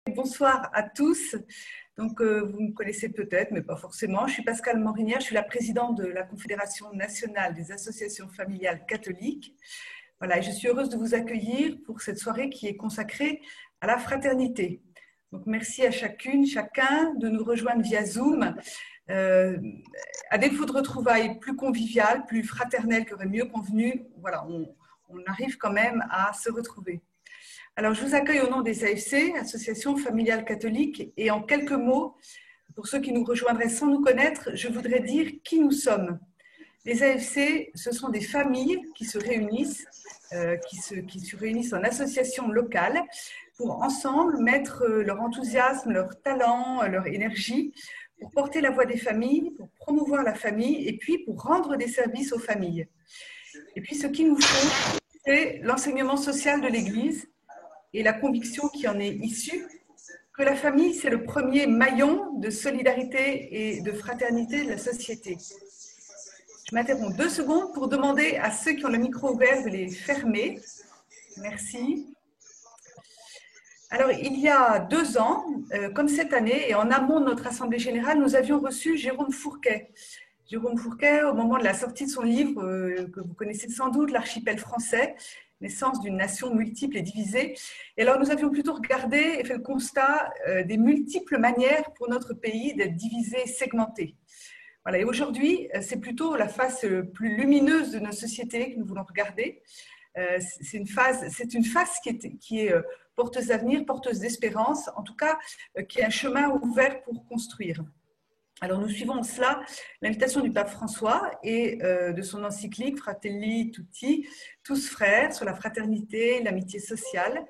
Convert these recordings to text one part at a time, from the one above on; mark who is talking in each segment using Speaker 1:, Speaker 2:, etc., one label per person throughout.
Speaker 1: Bonsoir à tous. Donc, vous me connaissez peut-être, mais pas forcément. Je suis Pascale Morinière, je suis la présidente de la Confédération nationale des associations familiales catholiques. Voilà, et je suis heureuse de vous accueillir pour cette soirée qui est consacrée à la fraternité. Donc, merci à chacune, chacun de nous rejoindre via Zoom. À défaut de retrouvailles plus conviviales, plus fraternelles, qui auraient mieux convenu, voilà, on arrive quand même à se retrouver. Alors, je vous accueille au nom des AFC, Association familiale catholique, et en quelques mots, pour ceux qui nous rejoindraient sans nous connaître, je voudrais dire qui nous sommes. Les AFC, ce sont des familles qui se réunissent, qui se réunissent en associations locales pour ensemble mettre leur enthousiasme, leur talent, leur énergie pour porter la voix des familles, pour promouvoir la famille et puis pour rendre des services aux familles. Et puis, ce qui nous faut, c'est l'enseignement social de l'Église et la conviction qui en est issue, que la famille, c'est le premier maillon de solidarité et de fraternité de la société. Je m'interromps 2 secondes pour demander à ceux qui ont le micro ouvert de les fermer. Merci. Alors, il y a 2 ans, comme cette année, et en amont de notre Assemblée générale, nous avions reçu Jérôme Fourquet. Jérôme Fourquet, au moment de la sortie de son livre, que vous connaissez sans doute, L'archipel français, naissance d'une nation multiple et divisée. Et alors, nous avions plutôt regardé et fait le constat des multiples manières pour notre pays d'être divisé et segmenté. Voilà. Et aujourd'hui, c'est plutôt la face plus lumineuse de nos sociétés que nous voulons regarder. C'est une face qui est porteuse d'avenir, porteuse d'espérance, en tout cas, qui est un chemin ouvert pour construire. Alors, nous suivons en cela l'invitation du pape François et de son encyclique Fratelli Tutti, tous frères, sur la fraternité, l'amitié sociale,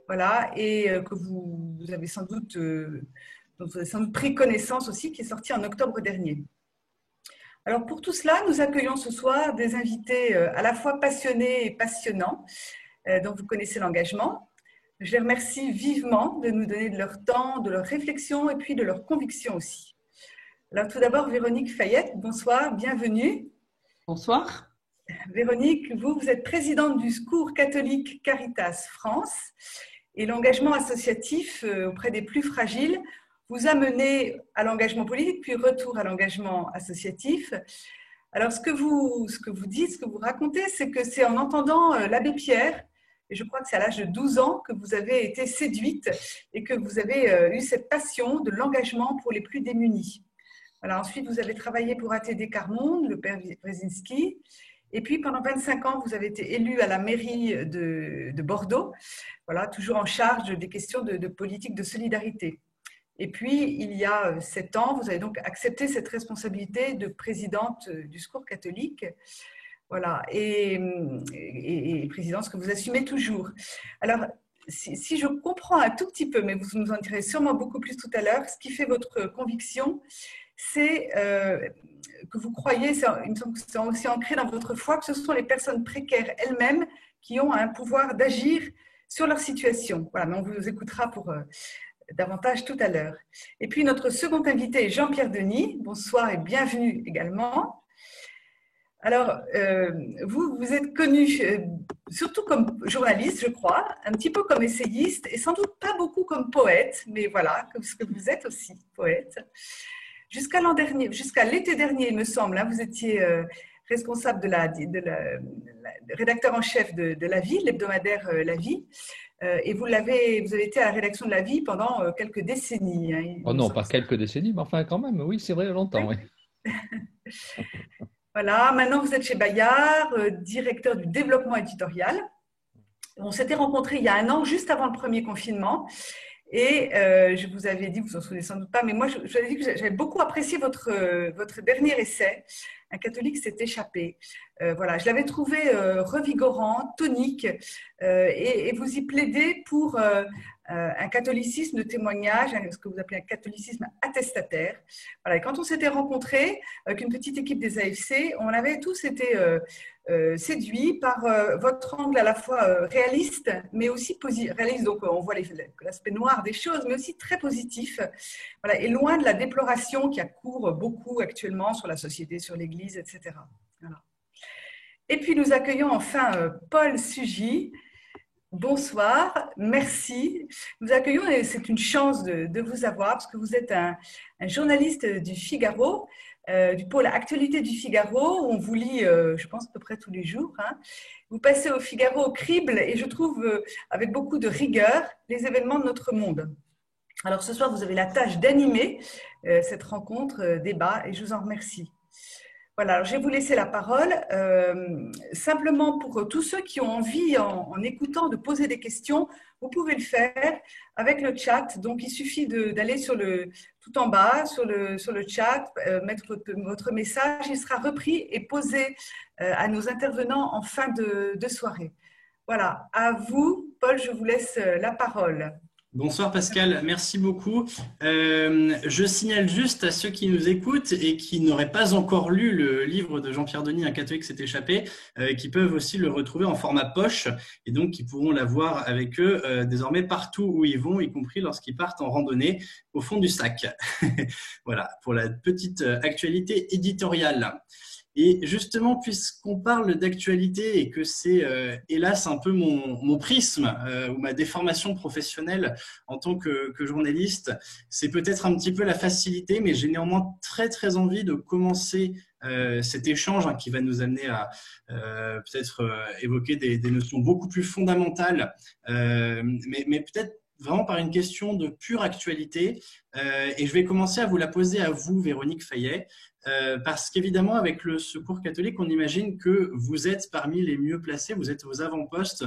Speaker 1: voilà, et que vous avez sans doute, dont vous avez sans doute pris connaissance aussi, qui est sorti en octobre dernier. Alors, pour tout cela, nous accueillons ce soir des invités à la fois passionnés et passionnants, dont vous connaissez l'engagement. Je les remercie vivement de nous donner de leur temps, de leur réflexion et puis de leur conviction aussi. Alors, tout d'abord, Véronique Fayette, bonsoir, bienvenue.
Speaker 2: Bonsoir.
Speaker 1: Véronique, vous êtes présidente du Secours catholique Caritas France et l'engagement associatif auprès des plus fragiles vous a mené à l'engagement politique, puis retour à l'engagement associatif. Alors, ce que vous dites, ce que vous racontez, c'est que c'est en entendant l'abbé Pierre, et je crois que c'est à l'âge de 12 ans que vous avez été séduite et que vous avez eu cette passion de l'engagement pour les plus démunis. Voilà, ensuite, vous avez travaillé pour ATD Carmonde, le père Brzezinski. Et puis, pendant 25 ans, vous avez été élu à la mairie de Bordeaux, voilà, toujours en charge des questions de politique de solidarité. Et puis, il y a 7 ans, vous avez donc accepté cette responsabilité de présidente du Secours catholique. Voilà, et présidence que vous assumez toujours. Alors, si je comprends un tout petit peu, mais vous nous en direz sûrement beaucoup plus tout à l'heure, ce qui fait votre conviction, c'est que vous croyez, il me semble que c'est aussi ancré dans votre foi, que ce sont les personnes précaires elles-mêmes qui ont un pouvoir d'agir sur leur situation. Voilà, mais on vous écoutera pour davantage tout à l'heure. Et puis notre second invité est Jean-Pierre Denis. Bonsoir et bienvenue également. Alors, vous êtes connu surtout comme journaliste, je crois, un petit peu comme essayiste et sans doute pas beaucoup comme poète, mais voilà, comme ce que vous êtes aussi, poète. Jusqu'à l'été dernier, il me semble, hein, vous étiez responsable rédacteur en chef de La Vie, l'hebdomadaire La Vie, et vous avez été à la rédaction de La Vie pendant quelques décennies. Hein,
Speaker 3: oh non, pas quelques décennies, mais enfin quand même, oui, c'est vrai, longtemps. Oui.
Speaker 1: Voilà, maintenant vous êtes chez Bayard, directeur du développement éditorial. On s'était rencontrés il y a 1 an, juste avant le premier confinement. Et je vous avais dit, vous vous en souvenez sans doute pas, mais moi je vous avais dit que j'avais beaucoup apprécié votre dernier essai, Un catholique s'est échappé. Voilà, je l'avais trouvé revigorant, tonique, et vous y plaidez pour un catholicisme de témoignage, ce que vous appelez un catholicisme attestataire. Voilà, et quand on s'était rencontrés avec une petite équipe des AFC, on avait tous été séduits par votre angle à la fois réaliste, mais aussi réaliste, donc on voit l'aspect noir des choses, mais aussi très positif, voilà, et loin de la déploration qui accourt beaucoup actuellement sur la société, sur l'Église, etc. Voilà. Et puis nous accueillons enfin Paul Sugy. Bonsoir, merci. Nous accueillons, et c'est une chance de vous avoir, parce que vous êtes un journaliste du Figaro, du pôle Actualité du Figaro, où on vous lit, je pense, à peu près tous les jours, hein. Vous passez au Figaro au crible, et je trouve, avec beaucoup de rigueur, les événements de notre monde. Alors ce soir, vous avez la tâche d'animer cette rencontre, débat, et je vous en remercie. Voilà, alors je vais vous laisser la parole. Simplement pour tous ceux qui ont envie, en écoutant, de poser des questions, vous pouvez le faire avec le chat. Donc, il suffit d'aller tout en bas, sur le chat, mettre votre message. Il sera repris et posé à nos intervenants en fin de soirée. Voilà, à vous, Paul, je vous laisse la parole.
Speaker 2: Bonsoir Pascal, merci beaucoup. Je signale juste à ceux qui nous écoutent et qui n'auraient pas encore lu le livre de Jean-Pierre Denis, Un catholique s'est échappé, qui peuvent aussi le retrouver en format poche et donc qui pourront l'avoir avec eux désormais partout où ils vont, y compris lorsqu'ils partent en randonnée au fond du sac. Voilà, pour la petite actualité éditoriale. Et justement, puisqu'on parle d'actualité et que c'est hélas un peu mon prisme ou ma déformation professionnelle en tant que journaliste, c'est peut-être un petit peu la facilité, mais j'ai néanmoins très envie de commencer cet échange qui va nous amener à peut-être évoquer des notions beaucoup plus fondamentales, mais peut-être vraiment par une question de pure actualité. Et je vais commencer à vous la poser à vous, Véronique Fayet. Parce qu'évidemment, avec le Secours catholique, on imagine que vous êtes parmi les mieux placés, vous êtes aux avant-postes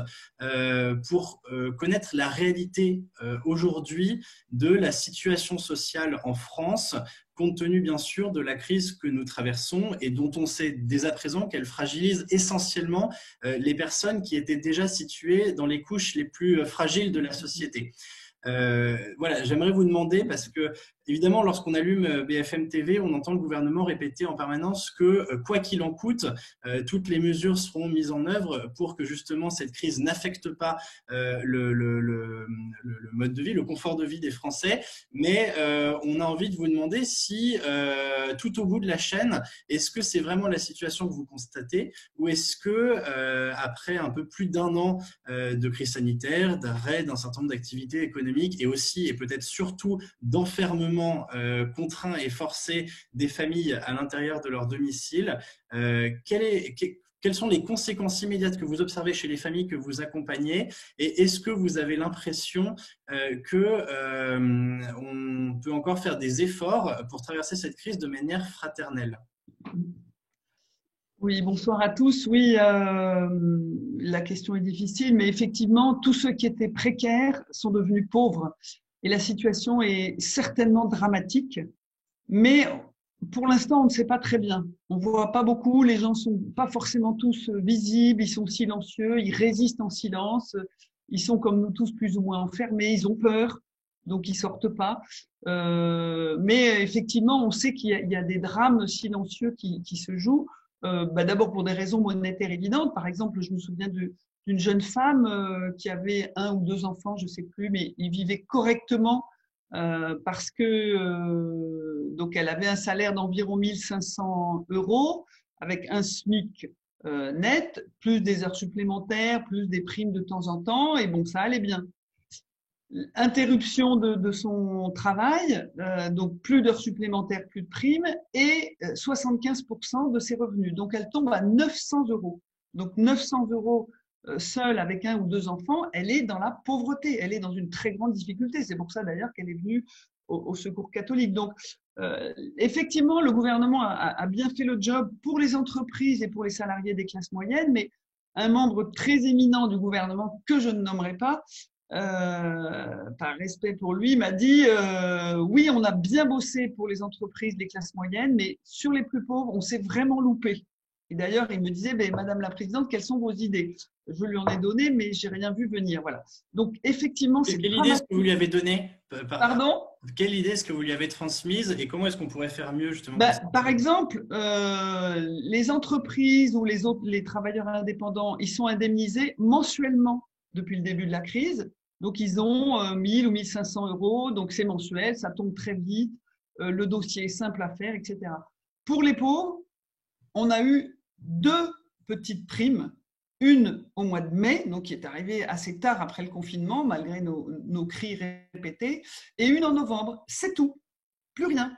Speaker 2: pour connaître la réalité aujourd'hui de la situation sociale en France, compte tenu bien sûr de la crise que nous traversons et dont on sait dès à présent qu'elle fragilise essentiellement les personnes qui étaient déjà situées dans les couches les plus fragiles de la société. Voilà, j'aimerais vous demander, parce que évidemment, lorsqu'on allume BFM TV, on entend le gouvernement répéter en permanence que, quoi qu'il en coûte, toutes les mesures seront mises en œuvre pour que justement cette crise n'affecte pas le mode de vie, le confort de vie des Français. Mais on a envie de vous demander si, tout au bout de la chaîne, est-ce que c'est vraiment la situation que vous constatez, ou est-ce que, après un peu plus d'un an de crise sanitaire, d'arrêt d'un certain nombre d'activités économiques et aussi, et peut-être surtout, d'enfermement contraint et forcé des familles à l'intérieur de leur domicile, quelles sont les conséquences immédiates que vous observez chez les familles que vous accompagnez, et est-ce que vous avez l'impression qu'on peut encore faire des efforts pour traverser cette crise de manière fraternelle?
Speaker 4: Oui, bonsoir à tous. Oui, la question est difficile, mais effectivement, tous ceux qui étaient précaires sont devenus pauvres et la situation est certainement dramatique, mais pour l'instant, on ne sait pas très bien. On ne voit pas beaucoup, les gens ne sont pas forcément tous visibles, ils sont silencieux, ils résistent en silence, ils sont comme nous tous plus ou moins enfermés, ils ont peur, donc ils sortent pas. Mais effectivement, on sait qu'il y a des drames silencieux qui se jouent. D'abord pour des raisons monétaires évidentes. Par exemple, je me souviens d'une jeune femme qui avait 1 ou 2 enfants, je sais plus, mais ils vivaient correctement parce que donc elle avait un salaire d'environ 1 500 € avec un SMIC net, plus des heures supplémentaires, plus des primes de temps en temps, et bon, ça allait bien. Interruption de son travail, donc plus d'heures supplémentaires, plus de primes, et 75% de ses revenus. Donc elle tombe à 900 €. Donc 900 € seule avec 1 ou 2 enfants, elle est dans la pauvreté, elle est dans une très grande difficulté. C'est pour ça d'ailleurs qu'elle est venue au Secours catholique. Donc effectivement, le gouvernement a bien fait le job pour les entreprises et pour les salariés des classes moyennes, mais un membre très éminent du gouvernement, que je ne nommerai pas, par respect pour lui, m'a dit oui, on a bien bossé pour les entreprises, les classes moyennes, mais sur les plus pauvres, on s'est vraiment loupé. Et d'ailleurs, il me disait, Madame la Présidente, quelles sont vos idées? Je lui en ai donné, mais j'ai rien vu venir. Voilà. Donc effectivement, c'est
Speaker 2: quelle idée est-ce que vous lui avez donnée?
Speaker 4: Pardon?
Speaker 2: Quelle idée est-ce que vous lui avez transmise et comment est-ce qu'on pourrait faire mieux justement?
Speaker 4: Par exemple, les entreprises ou les travailleurs indépendants, ils sont indemnisés mensuellement depuis le début de la crise. Donc, ils ont 1 000 ou 1 500 €, donc c'est mensuel, ça tombe très vite, le dossier est simple à faire, etc. Pour les pauvres, on a eu 2 petites primes une au mois de mai, donc qui est arrivée assez tard après le confinement, malgré nos cris répétés, et une en novembre. C'est tout, plus rien.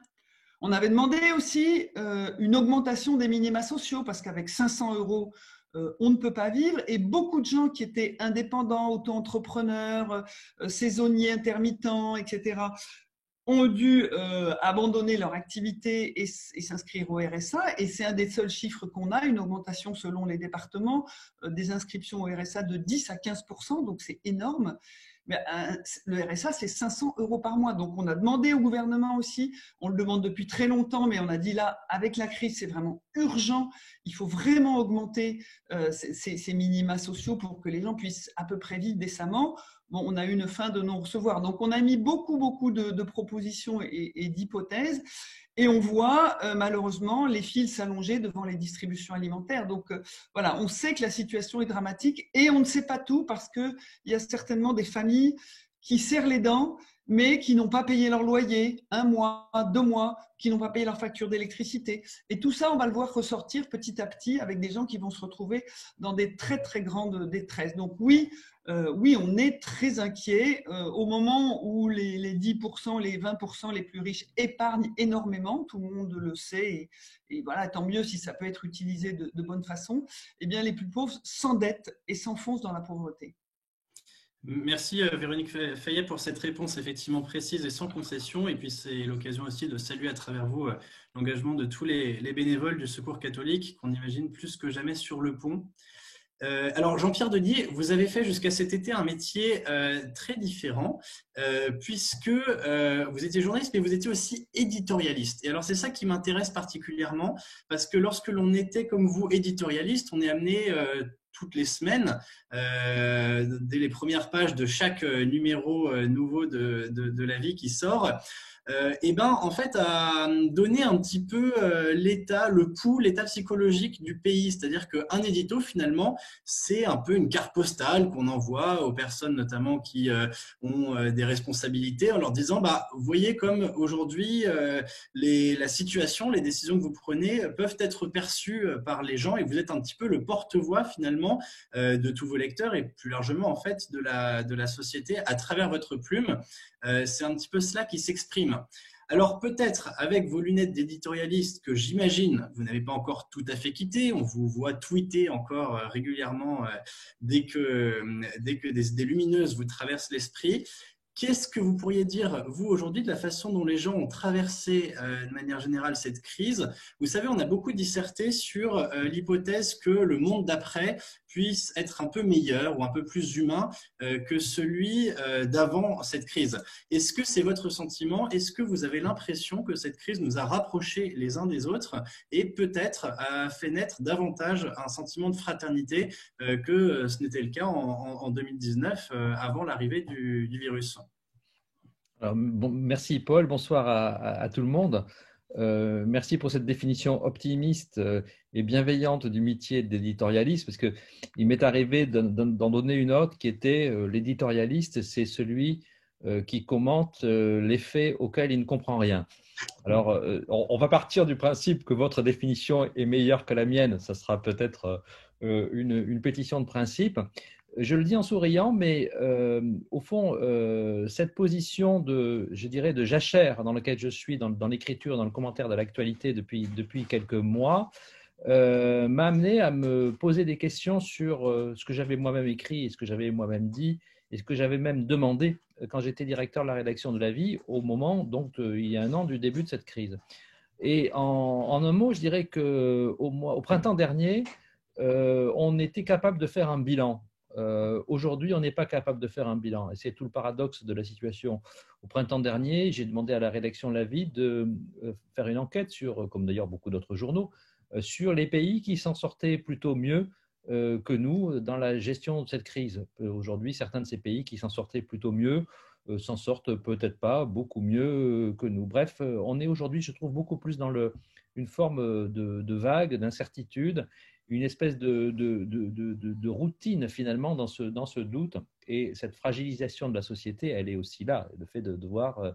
Speaker 4: On avait demandé aussi une augmentation des minima sociaux, parce qu'avec 500 €, on ne peut pas vivre. Et beaucoup de gens qui étaient indépendants, auto-entrepreneurs, saisonniers, intermittents, etc., ont dû abandonner leur activité et s'inscrire au RSA. Et c'est un des seuls chiffres qu'on a, une augmentation selon les départements des inscriptions au RSA de 10 à 15%, donc c'est énorme. Mais le RSA, c'est 500 € par mois. Donc, on a demandé au gouvernement aussi, on le demande depuis très longtemps, mais on a dit là, avec la crise, c'est vraiment urgent. Il faut vraiment augmenter ces minima sociaux pour que les gens puissent à peu près vivre décemment. Bon, on a eu une fin de non-recevoir. Donc, on a mis beaucoup de propositions et d'hypothèses. Et on voit malheureusement les files s'allonger devant les distributions alimentaires. Donc voilà, on sait que la situation est dramatique et on ne sait pas tout parce qu'il y a certainement des familles qui serrent les dents mais qui n'ont pas payé leur loyer 1 mois, 2 mois, qui n'ont pas payé leur facture d'électricité. Et tout ça, on va le voir ressortir petit à petit avec des gens qui vont se retrouver dans des très grandes détresses. Donc oui, on est très inquiet au moment où les 10%, les 20% les plus riches épargnent énormément, tout le monde le sait, et voilà, tant mieux si ça peut être utilisé de bonne façon. Eh bien, les plus pauvres s'endettent et s'enfoncent dans la pauvreté.
Speaker 2: Merci Véronique Fayet pour cette réponse effectivement précise et sans concession. Et puis c'est l'occasion aussi de saluer à travers vous l'engagement de tous les bénévoles du Secours catholique qu'on imagine plus que jamais sur le pont. Alors Jean-Pierre Denis, vous avez fait jusqu'à cet été un métier très différent puisque vous étiez journaliste mais vous étiez aussi éditorialiste. Et alors c'est ça qui m'intéresse particulièrement parce que lorsque l'on était comme vous éditorialiste, on est amené toutes les semaines, dès les premières pages de chaque numéro nouveau de La Vie qui sort, en fait, à donner un petit peu l'état, le pouls, l'état psychologique du pays. C'est-à-dire qu'un édito, finalement, c'est un peu une carte postale qu'on envoie aux personnes, notamment qui ont des responsabilités, en leur disant, vous voyez comme aujourd'hui, la situation, les décisions que vous prenez peuvent être perçues par les gens et vous êtes un petit peu le porte-voix, finalement, de tous vos lecteurs et plus largement, en fait, de la société à travers votre plume. C'est un petit peu cela qui s'exprime. Alors peut-être avec vos lunettes d'éditorialiste que j'imagine vous n'avez pas encore tout à fait quitté, on vous voit tweeter encore régulièrement dès que des lumineuses vous traversent l'esprit. Qu'est-ce que vous pourriez dire, vous, aujourd'hui, de la façon dont les gens ont traversé, de manière générale, cette crise? Vous savez, on a beaucoup disserté sur l'hypothèse que le monde d'après puisse être un peu meilleur ou un peu plus humain que celui d'avant cette crise. Est-ce que c'est votre sentiment? Est-ce que vous avez l'impression que cette crise nous a rapprochés les uns des autres et peut-être a fait naître davantage un sentiment de fraternité que ce n'était le cas en 2019, avant l'arrivée du virus?
Speaker 3: Alors, merci Paul, bonsoir à tout le monde. Merci pour cette définition optimiste et bienveillante du métier d'éditorialiste, parce qu'il m'est arrivé d'en donner une autre qui était l'éditorialiste, c'est celui qui commente les faits auxquels il ne comprend rien. Alors, on va partir du principe que votre définition est meilleure que la mienne, ça sera peut-être une pétition de principe. Je le dis en souriant, mais au fond, cette position je dirais, de jachère dans laquelle je suis dans l'écriture, dans le commentaire de l'actualité depuis quelques mois, m'a amené à me poser des questions sur ce que j'avais moi-même écrit et ce que j'avais moi-même dit et ce que j'avais même demandé quand j'étais directeur de la rédaction de La Vie au moment, donc il y a 1 an, du début de cette crise. Et en un mot, je dirais qu'au printemps dernier, on était capable de faire un bilan. Aujourd'hui, on n'est pas capable de faire un bilan. Et c'est tout le paradoxe de la situation. Au printemps dernier, j'ai demandé à la rédaction de La Vie de faire une enquête sur, comme d'ailleurs beaucoup d'autres journaux, sur les pays qui s'en sortaient plutôt mieux que nous dans la gestion de cette crise. Aujourd'hui, certains de ces pays qui s'en sortaient plutôt mieux s'en sortent peut-être pas beaucoup mieux que nous. Bref, on est aujourd'hui, je trouve, beaucoup plus dans une forme de vague, d'incertitude, une espèce de routine finalement dans ce doute. Et cette fragilisation de la société, elle est aussi là. Le fait de devoir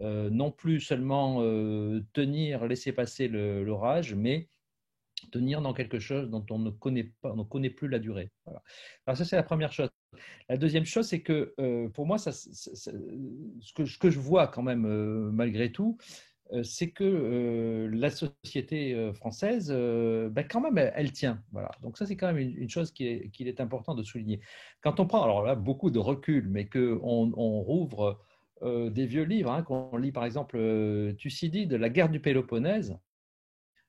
Speaker 3: non plus seulement laisser passer l'orage, mais tenir dans quelque chose dont on ne connaît pas, on ne connaît plus la durée. Voilà. Alors ça, c'est la première chose. La deuxième chose, c'est que pour moi, ce que je vois quand même malgré tout, c'est que la société française, quand même, elle tient. Voilà. Donc ça, c'est quand même une chose qu'il est important de souligner. Quand on prend, alors là, beaucoup de recul, mais qu'on rouvre des vieux livres, hein, qu'on lit par exemple Thucydide, La guerre du Péloponnèse,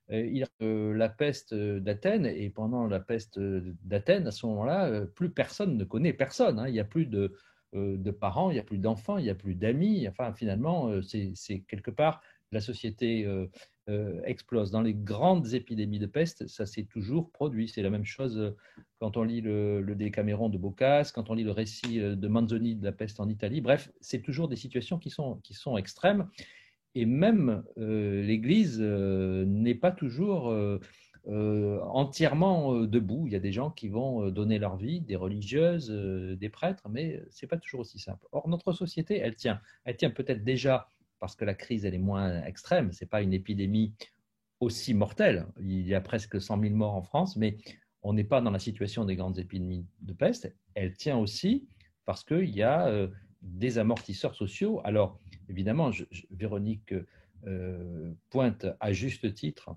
Speaker 3: la peste d'Athènes, et pendant la peste d'Athènes, à ce moment-là, plus personne ne connaît personne. Hein. Il n'y a plus de parents, il n'y a plus d'enfants, il n'y a plus d'amis. Enfin, finalement, c'est quelque part, la société explose. Dans les grandes épidémies de peste, ça s'est toujours produit. C'est la même chose quand on lit le Décaméron de Boccace, quand on lit le récit de Manzoni de la peste en Italie. Bref, c'est toujours des situations qui sont extrêmes. Et même l'Église n'est pas toujours entièrement debout. Il y a des gens qui vont donner leur vie, des religieuses, des prêtres, mais ce n'est pas toujours aussi simple. Or, notre société, elle tient. Elle tient peut-être déjà parce que la crise, elle est moins extrême. Ce n'est pas une épidémie aussi mortelle. Il y a presque 100 000 morts en France, mais on n'est pas dans la situation des grandes épidémies de peste. Elle tient aussi parce qu'il y a des amortisseurs sociaux. Alors, évidemment, Véronique pointe à juste titre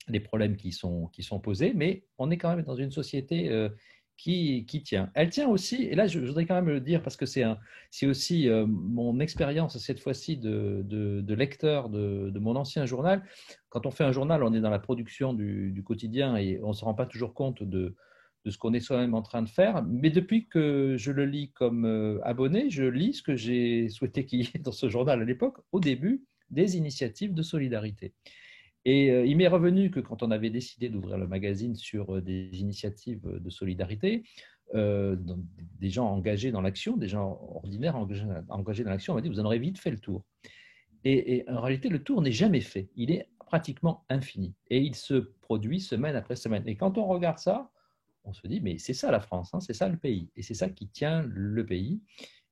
Speaker 3: les problèmes qui sont posés, mais on est quand même dans une société qui tient. Elle tient aussi, et là je voudrais quand même le dire parce que c'est aussi mon expérience cette fois-ci de lecteur de mon ancien journal. Quand on fait un journal, on est dans la production du quotidien et on ne se rend pas toujours compte de ce qu'on est soi-même en train de faire. Mais depuis que je le lis comme abonné, je lis ce que j'ai souhaité qu'il y ait dans ce journal à l'époque, au début, des initiatives de solidarité. Et il m'est revenu que quand on avait décidé d'ouvrir le magazine sur des initiatives de solidarité, des gens engagés dans l'action, des gens ordinaires engagés dans l'action, on m'a dit, vous en aurez vite fait le tour. Et en réalité, le tour n'est jamais fait. Il est pratiquement infini. Et il se produit semaine après semaine. Et quand on regarde ça, on se dit, mais c'est ça la France, hein, c'est ça le pays. Et c'est ça qui tient le pays.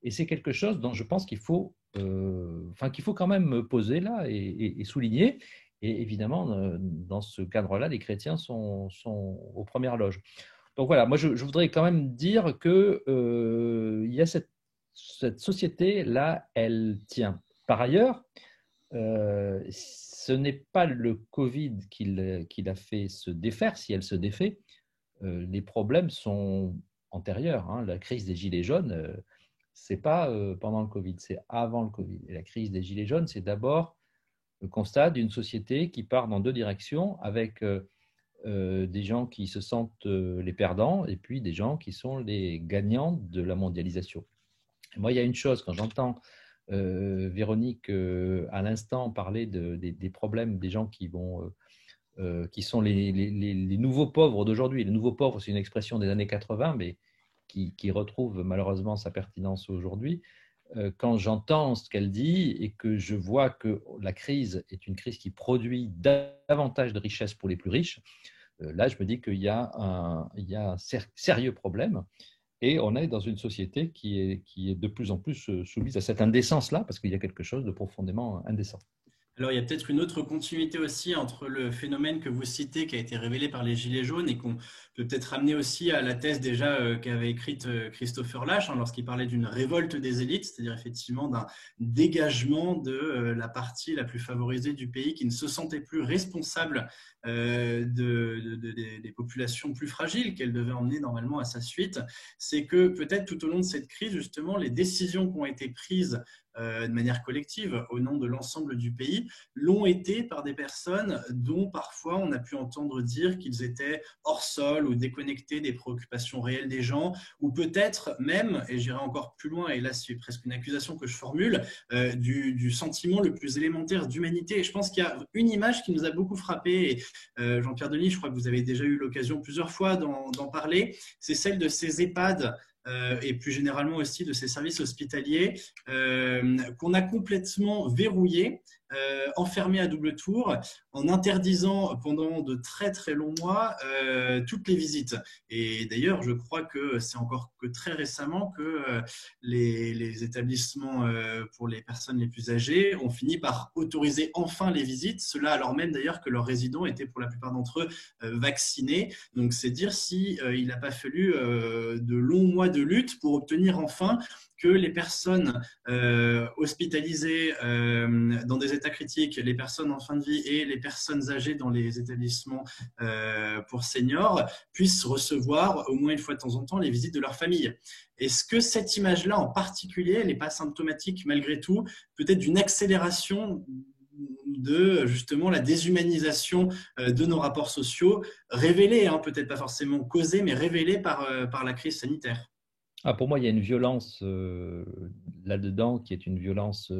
Speaker 3: Et c'est quelque chose dont je pense qu'il faut quand même poser là et souligner. Et évidemment, dans ce cadre-là, les chrétiens sont aux premières loges. Donc voilà, moi je voudrais quand même dire qu'il y a cette société-là, elle tient. Par ailleurs, ce n'est pas le Covid qui l'a fait se défaire, si elle se défait. Les problèmes sont antérieurs. Hein. La crise des Gilets jaunes, ce n'est pas pendant le Covid, c'est avant le Covid. Et la crise des Gilets jaunes, c'est d'abord le constat d'une société qui part dans deux directions, avec des gens qui se sentent les perdants et puis des gens qui sont les gagnants de la mondialisation. Et moi, il y a une chose, quand j'entends Véronique à l'instant parler des problèmes des gens qui sont les nouveaux pauvres d'aujourd'hui. Les nouveaux pauvres, c'est une expression des années 80, mais qui retrouve malheureusement sa pertinence aujourd'hui. Quand j'entends ce qu'elle dit et que je vois que la crise est une crise qui produit davantage de richesses pour les plus riches, là, je me dis qu'il y a un sérieux problème et on est dans une société qui est de plus en plus soumise à cette indécence-là parce qu'il y a quelque chose de profondément indécent.
Speaker 2: Alors, il y a peut-être une autre continuité aussi entre le phénomène que vous citez, qui a été révélé par les Gilets jaunes et qu'on peut peut-être ramener aussi à la thèse déjà qu'avait écrite Christopher Lasch lorsqu'il parlait d'une révolte des élites, c'est-à-dire effectivement d'un dégagement de la partie la plus favorisée du pays qui ne se sentait plus responsable des populations plus fragiles qu'elle devait emmener normalement à sa suite. C'est que peut-être tout au long de cette crise, justement, les décisions qui ont été prises de manière collective au nom de l'ensemble du pays l'ont été par des personnes dont parfois on a pu entendre dire qu'ils étaient hors sol ou déconnectés des préoccupations réelles des gens, ou peut-être même, et j'irai encore plus loin, et là c'est presque une accusation que je formule, du sentiment le plus élémentaire d'humanité. Et je pense qu'il y a une image qui nous a beaucoup frappé, et Jean-Pierre Denis, je crois que vous avez déjà eu l'occasion plusieurs fois d'en parler, c'est celle de ces EHPAD et plus généralement aussi de ces services hospitaliers qu'on a complètement verrouillés enfermés à double tour, en interdisant pendant de très très longs mois toutes les visites. Et d'ailleurs, je crois que c'est encore que très récemment que les établissements pour les personnes les plus âgées ont fini par autoriser enfin les visites, cela alors même d'ailleurs que leurs résidents étaient pour la plupart d'entre eux vaccinés. Donc c'est dire si il n'a pas fallu de longs mois de lutte pour obtenir enfin que les personnes hospitalisées dans des états critiques, les personnes en fin de vie et les personnes âgées dans les établissements pour seniors puissent recevoir au moins une fois de temps en temps les visites de leur famille. Est-ce que cette image-là en particulier, elle n'est pas symptomatique malgré tout, peut-être d'une accélération de justement la déshumanisation de nos rapports sociaux, révélée, hein, peut-être pas forcément causée, mais révélée par la crise sanitaire?
Speaker 3: Pour moi, il y a une violence là-dedans qui est une violence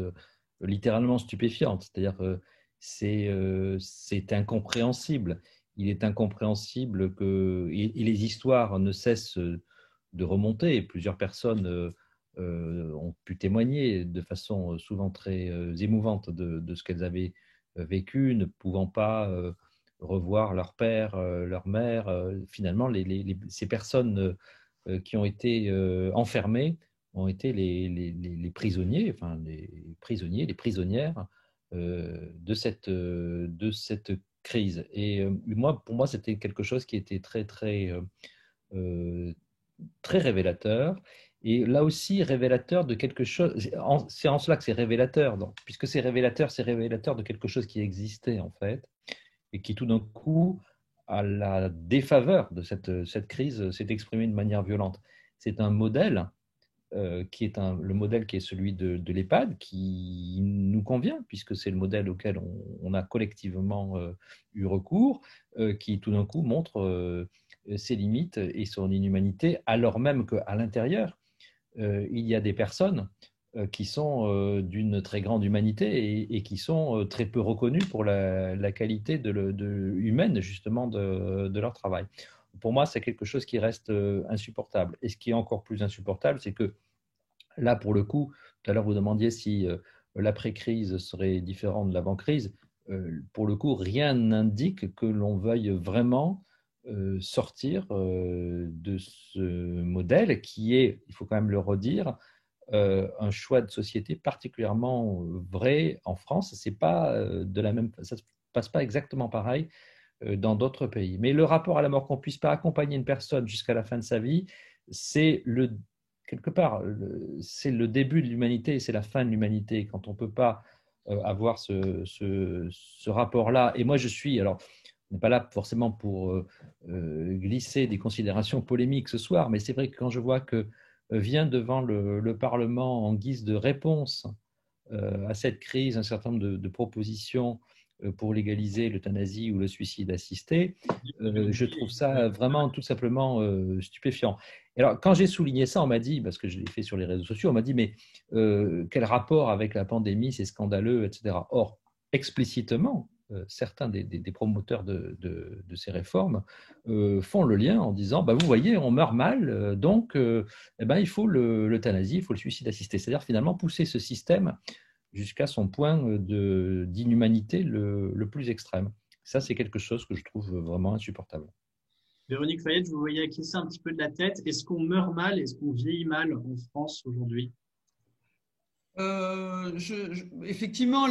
Speaker 3: littéralement stupéfiante. C'est-à-dire que c'est incompréhensible. Il est incompréhensible que et les histoires ne cessent de remonter. Plusieurs personnes ont pu témoigner de façon souvent très émouvante de ce qu'elles avaient vécu, ne pouvant pas revoir leur père, leur mère. Finalement, ces personnes qui ont été enfermés ont été les prisonniers, enfin les prisonniers, les prisonnières de cette crise. Et pour moi, c'était quelque chose qui était très, très, très révélateur. Et là aussi, révélateur de quelque chose, c'est en cela que c'est révélateur, donc, puisque c'est révélateur de quelque chose qui existait en fait, et qui tout d'un coup, à la défaveur de cette crise, s'est exprimé de manière violente. C'est un modèle qui est le modèle qui est celui de l'EHPAD, qui nous convient, puisque c'est le modèle auquel on a collectivement eu recours, qui tout d'un coup montre ses limites et son inhumanité, alors même qu'à l'intérieur, il y a des personnes qui sont d'une très grande humanité et qui sont très peu reconnues pour la qualité humaine justement de leur travail. Pour moi, c'est quelque chose qui reste insupportable. Et ce qui est encore plus insupportable, c'est que là, pour le coup, tout à l'heure vous demandiez si l'après-crise serait différent de l'avant-crise. Pour le coup, rien n'indique que l'on veuille vraiment sortir de ce modèle qui est, il faut quand même le redire, un choix de société particulièrement vrai en France. C'est pas ça ne se passe pas exactement pareil dans d'autres pays. Mais le rapport à la mort, qu'on ne puisse pas accompagner une personne jusqu'à la fin de sa vie, c'est quelque part, c'est le début de l'humanité et c'est la fin de l'humanité. Quand on ne peut pas avoir ce rapport-là. Et moi, alors, on n'est pas là forcément pour glisser des considérations polémiques ce soir, mais c'est vrai que quand je vois que vient devant le Parlement en guise de réponse à cette crise un certain nombre de propositions pour légaliser l'euthanasie ou le suicide assisté, je trouve ça vraiment tout simplement stupéfiant. Et alors, quand j'ai souligné ça, on m'a dit, parce que je l'ai fait sur les réseaux sociaux, on m'a dit, mais quel rapport avec la pandémie, c'est scandaleux, etc. Or, explicitement, certains des promoteurs de ces réformes font le lien en disant, vous voyez, on meurt mal, donc il faut l'euthanasie, il faut le suicide assisté. C'est-à-dire finalement pousser ce système jusqu'à son point d'inhumanité le plus extrême. Ça, c'est quelque chose que je trouve vraiment insupportable.
Speaker 2: Véronique Fayette, je vous voyais acquiescer un petit peu de la tête. Est-ce qu'on meurt mal? Est-ce qu'on vieillit mal en France aujourd'hui?
Speaker 4: Effectivement,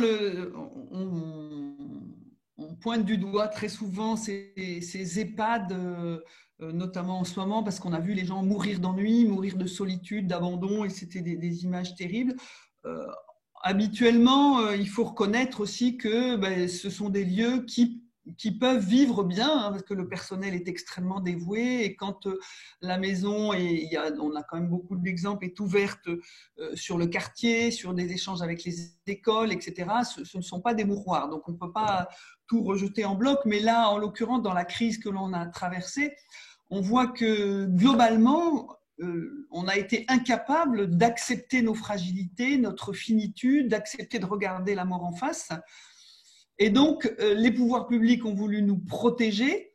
Speaker 4: on pointe du doigt très souvent ces EHPAD, notamment en ce moment, parce qu'on a vu les gens mourir d'ennui, mourir de solitude, d'abandon, et c'était des images terribles. Habituellement, il faut reconnaître aussi que ce sont des lieux qui peuvent vivre bien, hein, parce que le personnel est extrêmement dévoué, et quand la maison, on a quand même beaucoup d'exemples, est ouverte sur le quartier, sur des échanges avec les écoles, etc., ce ne sont pas des mouroirs, donc on ne peut pas tout rejeter en bloc, mais là, en l'occurrence, dans la crise que l'on a traversée, on voit que globalement, on a été incapable d'accepter nos fragilités, notre finitude, d'accepter de regarder la mort en face. Et donc, les pouvoirs publics ont voulu nous protéger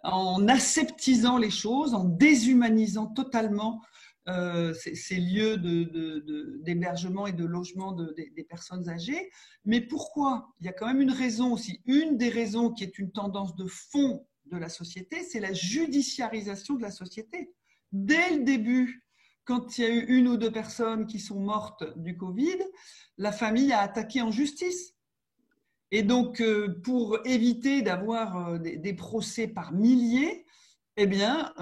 Speaker 4: en aseptisant les choses, en déshumanisant totalement ces lieux d'hébergement et de logement des personnes âgées. Mais pourquoi? Il y a quand même une raison aussi. Une des raisons qui est une tendance de fond de la société, c'est la judiciarisation de la société. Dès le début, quand il y a eu 1 ou 2 personnes qui sont mortes du Covid, la famille a attaqué en justice. Et donc, pour éviter d'avoir des procès par milliers, eh bien,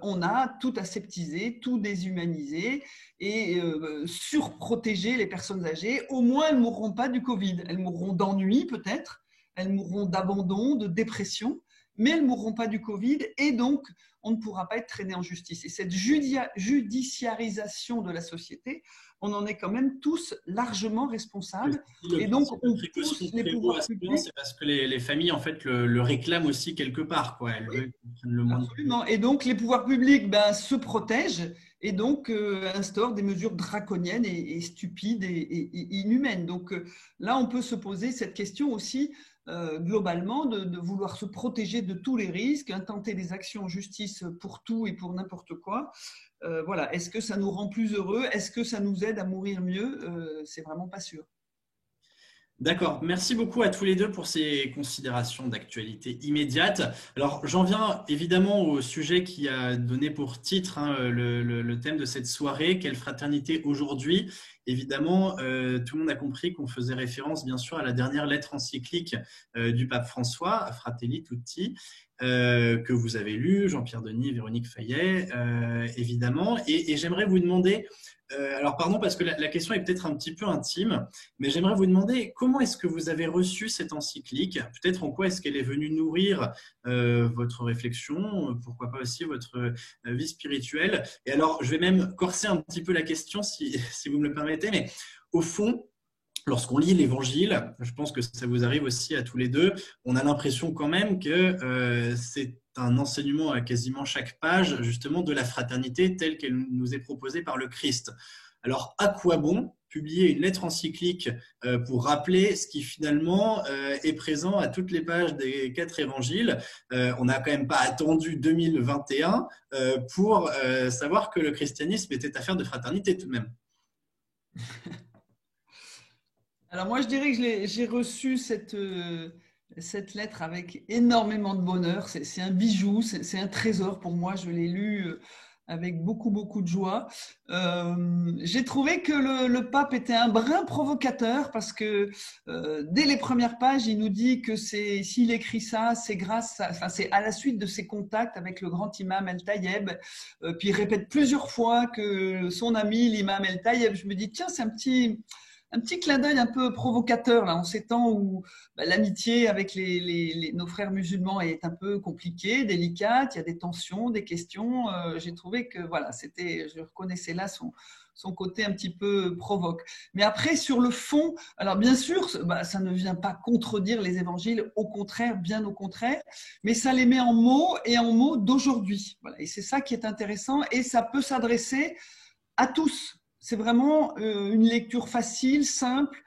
Speaker 4: on a tout aseptisé, tout déshumanisé et surprotégé les personnes âgées. Au moins, elles ne mourront pas du Covid. Elles mourront d'ennui peut-être, elles mourront d'abandon, de dépression, mais elles ne mourront pas du Covid et donc, on ne pourra pas être traîné en justice. Et cette judiciarisation de la société, on en est quand même tous largement responsables. Et donc, on pousse les pouvoirs publics.
Speaker 2: C'est parce que les familles, en fait, le réclament aussi quelque part, quoi. Elles veulent qu'on prenne le moins.
Speaker 4: Absolument. Et donc, les pouvoirs publics se protègent et donc instaurent des mesures draconiennes et stupides et inhumaines. Donc, là, on peut se poser cette question aussi globalement de vouloir se protéger de tous les risques, intenter des actions en justice pour tout et pour n'importe quoi. Voilà. Est-ce que ça nous rend plus heureux? Est-ce que ça nous aide à mourir mieux? C'est vraiment pas sûr.
Speaker 2: D'accord, merci beaucoup à tous les deux pour ces considérations d'actualité immédiate. Alors, j'en viens évidemment au sujet qui a donné pour titre le thème de cette soirée, quelle fraternité aujourd'hui? Évidemment, tout le monde a compris qu'on faisait référence bien sûr à la dernière lettre encyclique du pape François, Fratelli Tutti, que vous avez lu, Jean-Pierre Denis, Véronique Fayet, évidemment. Et j'aimerais vous demander, alors pardon parce que la question est peut-être un petit peu intime, mais j'aimerais vous demander comment est-ce que vous avez reçu cette encyclique? Peut-être en quoi est-ce qu'elle est venue nourrir votre réflexion, pourquoi pas aussi votre vie spirituelle. Et alors, je vais même corser un petit peu la question si vous me le permettez, mais au fond, lorsqu'on lit l'Évangile, je pense que ça vous arrive aussi à tous les deux, on a l'impression quand même que c'est un enseignement à quasiment chaque page, justement, de la fraternité telle qu'elle nous est proposée par le Christ. Alors, à quoi bon publier une lettre encyclique pour rappeler ce qui finalement est présent à toutes les pages des 4 évangiles? On n'a quand même pas attendu 2021 pour savoir que le christianisme était affaire de fraternité tout de même.
Speaker 4: Alors moi, je dirais que j'ai reçu cette lettre avec énormément de bonheur. C'est un bijou, c'est un trésor pour moi. Je l'ai lu avec beaucoup, beaucoup de joie. J'ai trouvé que le pape était un brin provocateur parce que dès les premières pages, il nous dit que s'il écrit ça, c'est c'est à la suite de ses contacts avec le grand imam El Tayeb. Puis il répète plusieurs fois que son ami, l'imam El Tayeb, je me dis, tiens, c'est un petit clin d'œil un peu provocateur là, en ces temps où l'amitié avec nos frères musulmans est un peu compliquée, délicate, il y a des tensions, des questions. J'ai trouvé que voilà, je reconnaissais là son côté un petit peu provoque. Mais après, sur le fond, alors bien sûr, ça ne vient pas contredire les évangiles, au contraire, bien au contraire, mais ça les met en mots et en mots d'aujourd'hui. Voilà, et c'est ça qui est intéressant et ça peut s'adresser à tous. C'est vraiment une lecture facile, simple,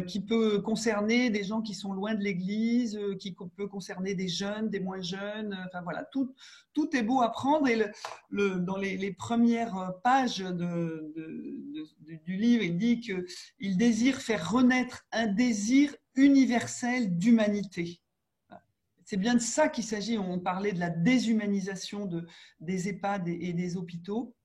Speaker 4: qui peut concerner des gens qui sont loin de l'Église, qui peut concerner des jeunes, des moins jeunes. Enfin voilà, tout est beau à prendre. Et dans les premières pages du livre, il dit qu'il désire faire renaître un désir universel d'humanité. C'est bien de ça qu'il s'agit. On parlait de la déshumanisation des EHPAD et des hôpitaux.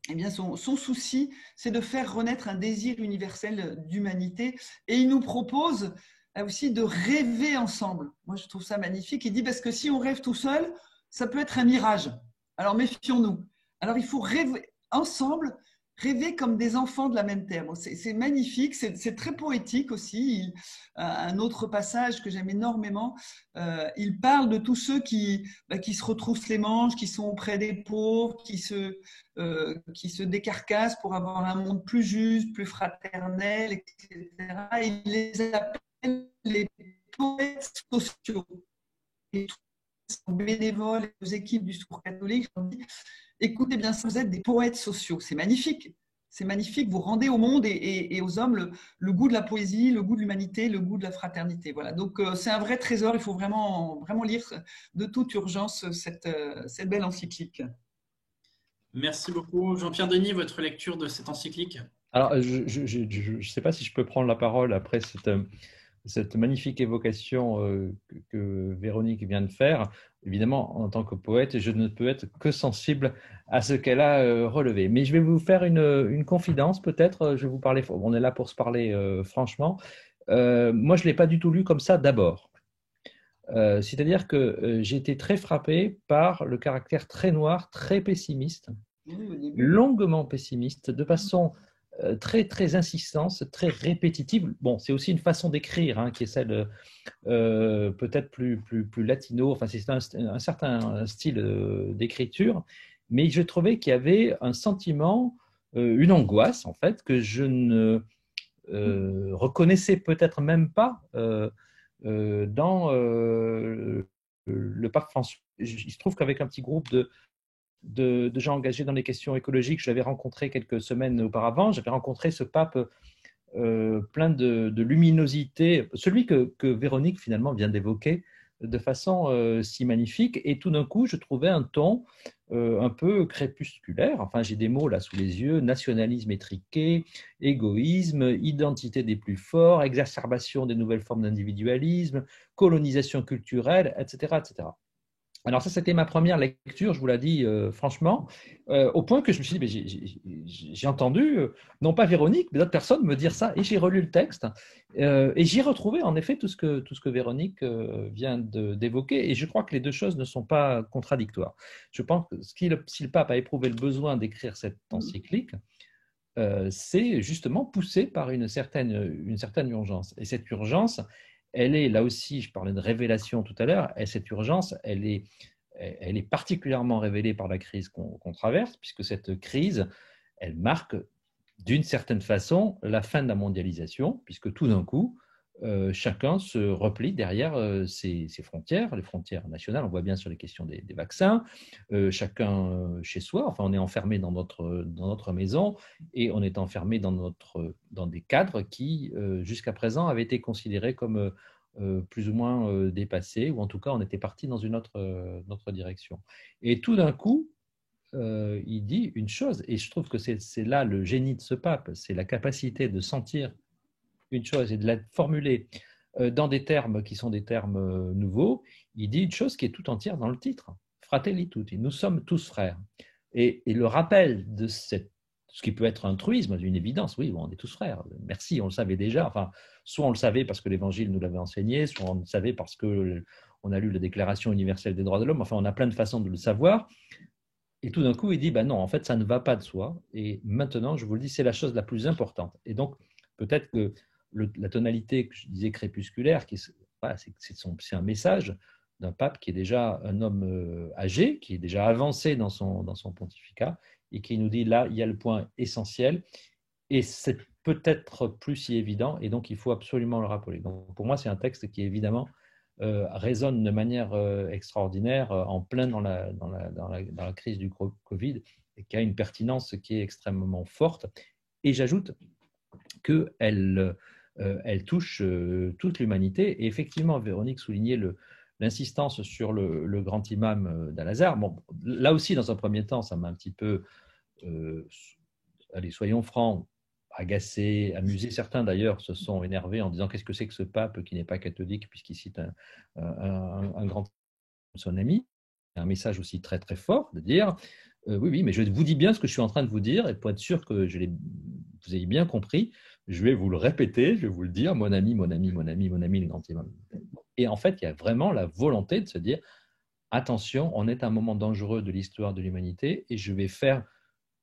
Speaker 4: Eh bien, son souci, c'est de faire renaître un désir universel d'humanité. Et il nous propose aussi de rêver ensemble. Moi, je trouve ça magnifique. Il dit, parce que si on rêve tout seul, ça peut être un mirage. Alors, méfions-nous. Alors, il faut rêver ensemble, rêver comme des enfants de la même terre. C'est magnifique, c'est très poétique aussi. Un autre passage que j'aime énormément, il parle de tous ceux qui se retroussent les manches, qui sont auprès des pauvres, qui se décarcassent pour avoir un monde plus juste, plus fraternel, etc. Il les appelle les poètes sociaux. Et tous les bénévoles et aux équipes du Secours catholique, écoutez bien, vous êtes des poètes sociaux. C'est magnifique. C'est magnifique. Vous rendez au monde et aux hommes le goût de la poésie, le goût de l'humanité, le goût de la fraternité. Voilà. Donc, c'est un vrai trésor. Il faut vraiment, vraiment lire de toute urgence cette belle encyclique.
Speaker 2: Merci beaucoup. Jean-Pierre Denis, votre lecture de cette encyclique?
Speaker 3: Alors, je ne sais pas si je peux prendre la parole après cette magnifique évocation que Véronique vient de faire. Évidemment, en tant que poète, je ne peux être que sensible à ce qu'elle a relevé. Mais je vais vous faire une confidence, peut-être. Je vais vous parler. On est là pour se parler franchement. Moi, je ne l'ai pas du tout lu comme ça d'abord. C'est-à-dire que j'ai été très frappé par le caractère très noir, très pessimiste, longuement pessimiste, de façon très, très insistante, très répétitive. Bon, c'est aussi une façon d'écrire qui est celle peut-être plus latino. Enfin, c'est un certain style d'écriture, mais je trouvais qu'il y avait un sentiment, une angoisse, en fait, que je ne reconnaissais peut-être même pas dans le pape François. Il se trouve qu'avec un petit groupe de gens engagés dans les questions écologiques, je l'avais rencontré quelques semaines auparavant. J'avais rencontré ce pape plein de luminosité, celui que Véronique finalement vient d'évoquer de façon si magnifique. Et tout d'un coup, je trouvais un ton un peu crépusculaire. Enfin, j'ai des mots là sous les yeux: nationalisme étriqué, égoïsme, identité des plus forts, exacerbation des nouvelles formes d'individualisme, colonisation culturelle, etc., etc. Alors ça, c'était ma première lecture, je vous l'ai dit franchement, au point que je me suis dit, j'ai entendu, non pas Véronique, mais d'autres personnes me dire ça, et j'ai relu le texte, et j'y ai retrouvé en effet tout ce que Véronique vient d'évoquer, et je crois que les deux choses ne sont pas contradictoires. Je pense que si le pape a éprouvé le besoin d'écrire cette encyclique, c'est justement poussé par une certaine urgence. Et cette urgence, elle est, là aussi, je parlais de révélation tout à l'heure, et cette urgence, elle est particulièrement révélée par la crise qu'on traverse, puisque cette crise, elle marque d'une certaine façon la fin de la mondialisation, puisque tout d'un coup, chacun se replie derrière ses frontières, les frontières nationales. On voit bien sur les questions des vaccins, chacun chez soi. Enfin, on est enfermé dans notre maison et on est enfermé dans des cadres qui, jusqu'à présent, avaient été considérés comme plus ou moins dépassés, ou en tout cas, on était parti dans une autre direction. Et tout d'un coup, il dit une chose, et je trouve que c'est là le génie de ce pape, c'est la capacité de sentir une chose et de la formuler dans des termes qui sont des termes nouveaux. Il dit une chose qui est tout entière dans le titre: Fratelli tutti, nous sommes tous frères. Et le rappel de ce qui peut être un truisme, d'une évidence, oui, on est tous frères, merci, on le savait déjà. Enfin, soit on le savait parce que l'Évangile nous l'avait enseigné, soit on le savait parce qu'on a lu la Déclaration universelle des droits de l'homme. Enfin, on a plein de façons de le savoir. Et tout d'un coup, il dit, ben non, en fait, ça ne va pas de soi. Et maintenant, je vous le dis, c'est la chose la plus importante. Et donc, peut-être que la tonalité que je disais crépusculaire, c'est un message d'un pape qui est déjà un homme âgé, qui est déjà avancé dans son pontificat, et qui nous dit, là, il y a le point essentiel, et c'est peut-être plus si évident, et donc il faut absolument le rappeler. Donc, pour moi, c'est un texte qui, évidemment, résonne de manière extraordinaire, en plein dans la crise du Covid, et qui a une pertinence qui est extrêmement forte. Et j'ajoute qu'elle touche toute l'humanité. Et effectivement, Véronique soulignait l'insistance sur le grand imam d'Al-Azhar. Bon, là aussi, dans un premier temps, ça m'a un petit peu, allez, soyons francs, agacé, amusé. Certains d'ailleurs se sont énervés en disant: qu'est-ce que c'est que ce pape qui n'est pas catholique, puisqu'il cite un grand son ami. Un message aussi très très fort de dire oui, mais je vous dis bien ce que je suis en train de vous dire, et pour être sûr que vous ayez bien compris, je vais vous le répéter, je vais vous le dire: mon ami, mon ami, mon ami, mon ami, le grand imam. Et en fait, il y a vraiment la volonté de se dire: attention, on est à un moment dangereux de l'histoire de l'humanité, et je vais faire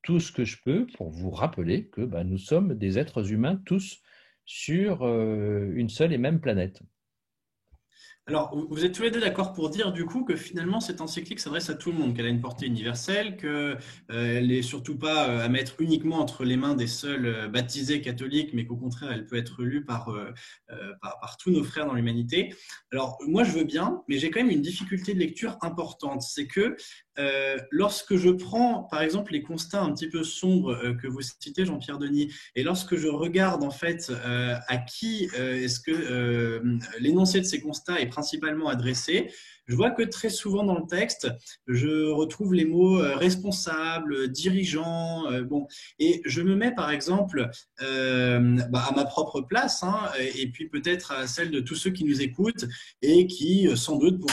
Speaker 3: tout ce que je peux pour vous rappeler que nous sommes des êtres humains tous sur une seule et même planète.
Speaker 2: Alors, vous êtes tous les deux d'accord pour dire du coup que finalement cette encyclique s'adresse à tout le monde, qu'elle a une portée universelle, qu'elle n'est surtout pas à mettre uniquement entre les mains des seuls baptisés catholiques, mais qu'au contraire elle peut être lue par tous nos frères dans l'humanité. Alors moi je veux bien, mais j'ai quand même une difficulté de lecture importante, c'est que lorsque je prends par exemple les constats un petit peu sombres que vous citez, Jean-Pierre Denis, et lorsque je regarde en fait à qui est-ce que l'énoncé de ces constats est principalement adressée, je vois que très souvent dans le texte, je retrouve les mots responsable, dirigeant, bon, et je me mets par exemple à ma propre place, hein, et puis peut-être à celle de tous ceux qui nous écoutent et qui, sans doute, pour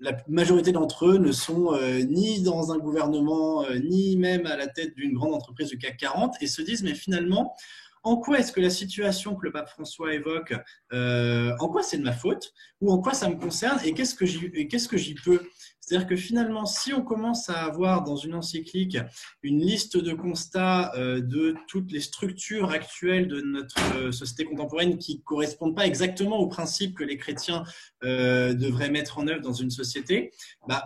Speaker 2: la majorité d'entre eux ne sont ni dans un gouvernement, ni même à la tête d'une grande entreprise du CAC 40 et se disent, mais finalement, en quoi est-ce que la situation que le pape François évoque, en quoi c'est de ma faute ou en quoi ça me concerne et qu'est-ce que j'y peux? C'est-à-dire que finalement, si on commence à avoir dans une encyclique une liste de constats de toutes les structures actuelles de notre société contemporaine qui ne correspondent pas exactement aux principes que les chrétiens devraient mettre en œuvre dans une société,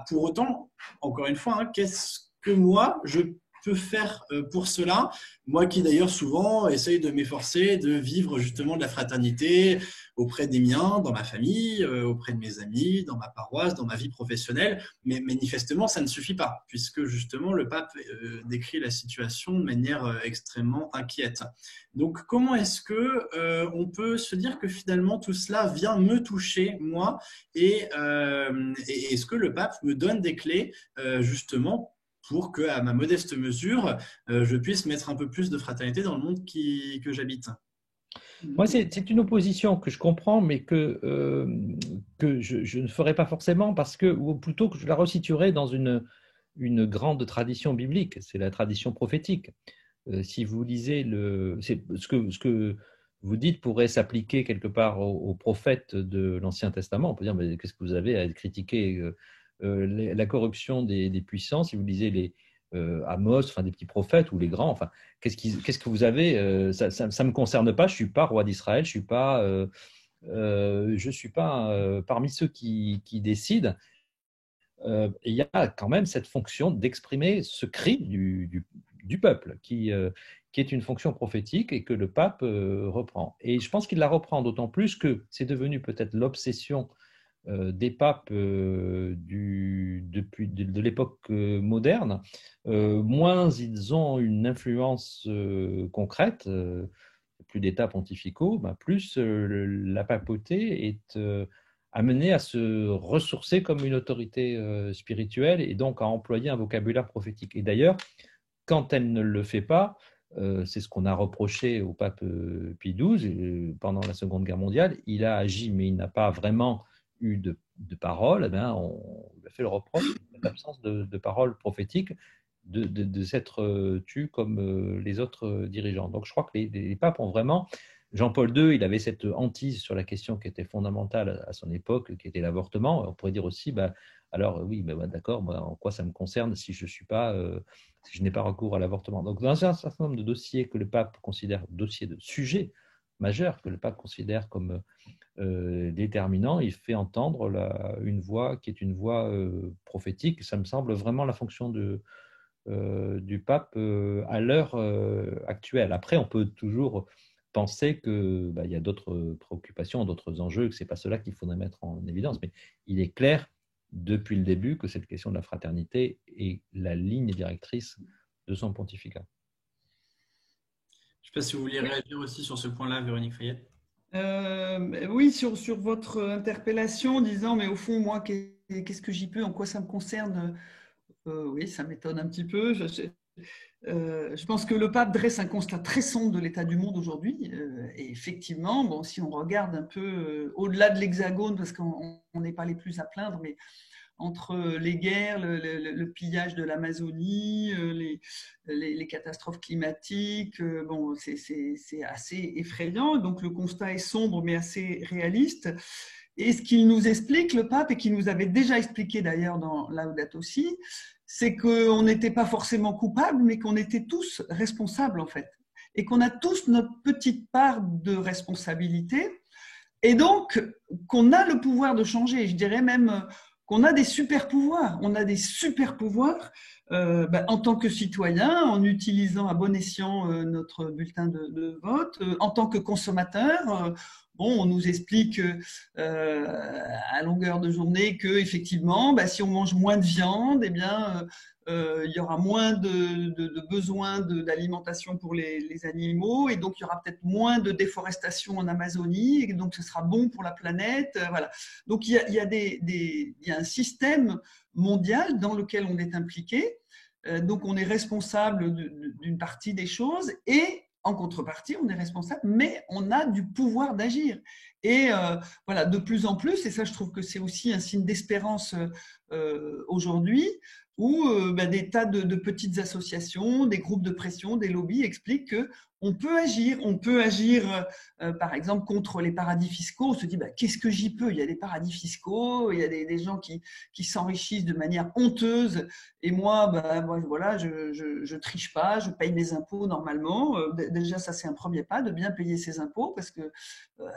Speaker 2: pour autant, encore une fois, hein, qu'est-ce que moi, je peux faire pour cela? Moi qui d'ailleurs souvent essaye de m'efforcer de vivre justement de la fraternité auprès des miens, dans ma famille, auprès de mes amis, dans ma paroisse, dans ma vie professionnelle, mais manifestement ça ne suffit pas puisque justement le pape décrit la situation de manière extrêmement inquiète. Donc comment est-ce que on peut se dire que finalement tout cela vient me toucher moi et est-ce que le pape me donne des clés justement pour que, à ma modeste mesure, je puisse mettre un peu plus de fraternité dans le monde que j'habite?
Speaker 3: Moi, c'est une opposition que je comprends, mais que je ne ferai pas forcément parce que, ou plutôt que je la resituerai dans une grande tradition biblique, c'est la tradition prophétique. Si vous lisez ce que vous dites pourrait s'appliquer quelque part aux prophètes de l'Ancien Testament. On peut dire, mais qu'est-ce que vous avez à critiquer la corruption des puissants, si vous lisez les Amos, enfin des petits prophètes ou les grands, enfin qu'est-ce que vous avez ça me concerne pas. Je suis pas roi d'Israël, je suis pas parmi ceux qui décident. Il y a quand même cette fonction d'exprimer ce cri du peuple qui est une fonction prophétique et que le pape reprend. Et je pense qu'il la reprend d'autant plus que c'est devenu peut-être l'obsession des papes de l'époque moderne, moins ils ont une influence concrète, plus d'États pontificaux, plus la papauté est amenée à se ressourcer comme une autorité spirituelle et donc à employer un vocabulaire prophétique. Et d'ailleurs, quand elle ne le fait pas, c'est ce qu'on a reproché au pape Pie XII pendant la Seconde Guerre mondiale, il a agi, mais il n'a pas vraiment eu de parole, on lui a fait le reproche de l'absence de parole prophétique, de s'être tu comme les autres dirigeants. Donc je crois que les papes ont vraiment… Jean-Paul II, il avait cette hantise sur la question qui était fondamentale à son époque, qui était l'avortement. On pourrait dire aussi, alors oui, d'accord, en quoi ça me concerne si je n'ai pas recours à l'avortement. Donc dans un certain nombre de dossiers que le pape considère, dossiers de sujets majeurs que le pape considère comme déterminant, il fait entendre une voix qui est une voix prophétique. Ça me semble vraiment la fonction du pape à l'heure actuelle. Après, on peut toujours penser qu'il y a d'autres préoccupations, d'autres enjeux, que ce n'est pas cela qu'il faudrait mettre en évidence. Mais il est clair depuis le début que cette question de la fraternité est la ligne directrice de son pontificat.
Speaker 2: Je ne sais pas si vous vouliez réagir aussi sur ce point-là, Véronique Fayette.
Speaker 4: Oui, sur votre interpellation, disant, mais au fond, moi, qu'est-ce que j'y peux, en quoi ça me concerne? Oui, ça m'étonne un petit peu. Je pense que le pape dresse un constat très sombre de l'état du monde aujourd'hui. Et effectivement, si on regarde un peu au-delà de l'Hexagone, parce qu'on n'est pas les plus à plaindre, mais entre les guerres, le pillage de l'Amazonie, les catastrophes climatiques, c'est assez effrayant. Donc le constat est sombre mais assez réaliste. Et ce qu'il nous explique, le pape, et qu'il nous avait déjà expliqué d'ailleurs dans Laudato Si, c'est qu'on n'était pas forcément coupable, mais qu'on était tous responsables en fait. Et qu'on a tous notre petite part de responsabilité. Et donc qu'on a le pouvoir de changer. Je dirais même qu'on a des super pouvoirs. On a des super pouvoirs en tant que citoyen, en utilisant à bon escient notre bulletin de vote, en tant que consommateur, Bon, on nous explique à longueur de journée que effectivement, si on mange moins de viande, eh bien, il y aura moins de besoins d'alimentation pour les animaux, et donc il y aura peut-être moins de déforestation en Amazonie, et donc ce sera bon pour la planète. Voilà. Donc il y a un système mondial dans lequel on est impliqué. Donc on est responsable d'une partie des choses, et en contrepartie, on est responsable, mais on a du pouvoir d'agir. Et voilà, de plus en plus, et ça je trouve que c'est aussi un signe d'espérance aujourd'hui, où des tas de petites associations, des groupes de pression, des lobbies expliquent qu'on peut agir. On peut agir, par exemple, contre les paradis fiscaux. On se dit, qu'est-ce que j'y peux? Il y a des paradis fiscaux, il y a des gens qui s'enrichissent de manière honteuse. Et moi, voilà, je triche pas, je paye mes impôts normalement. Déjà, ça, c'est un premier pas, de bien payer ses impôts, parce que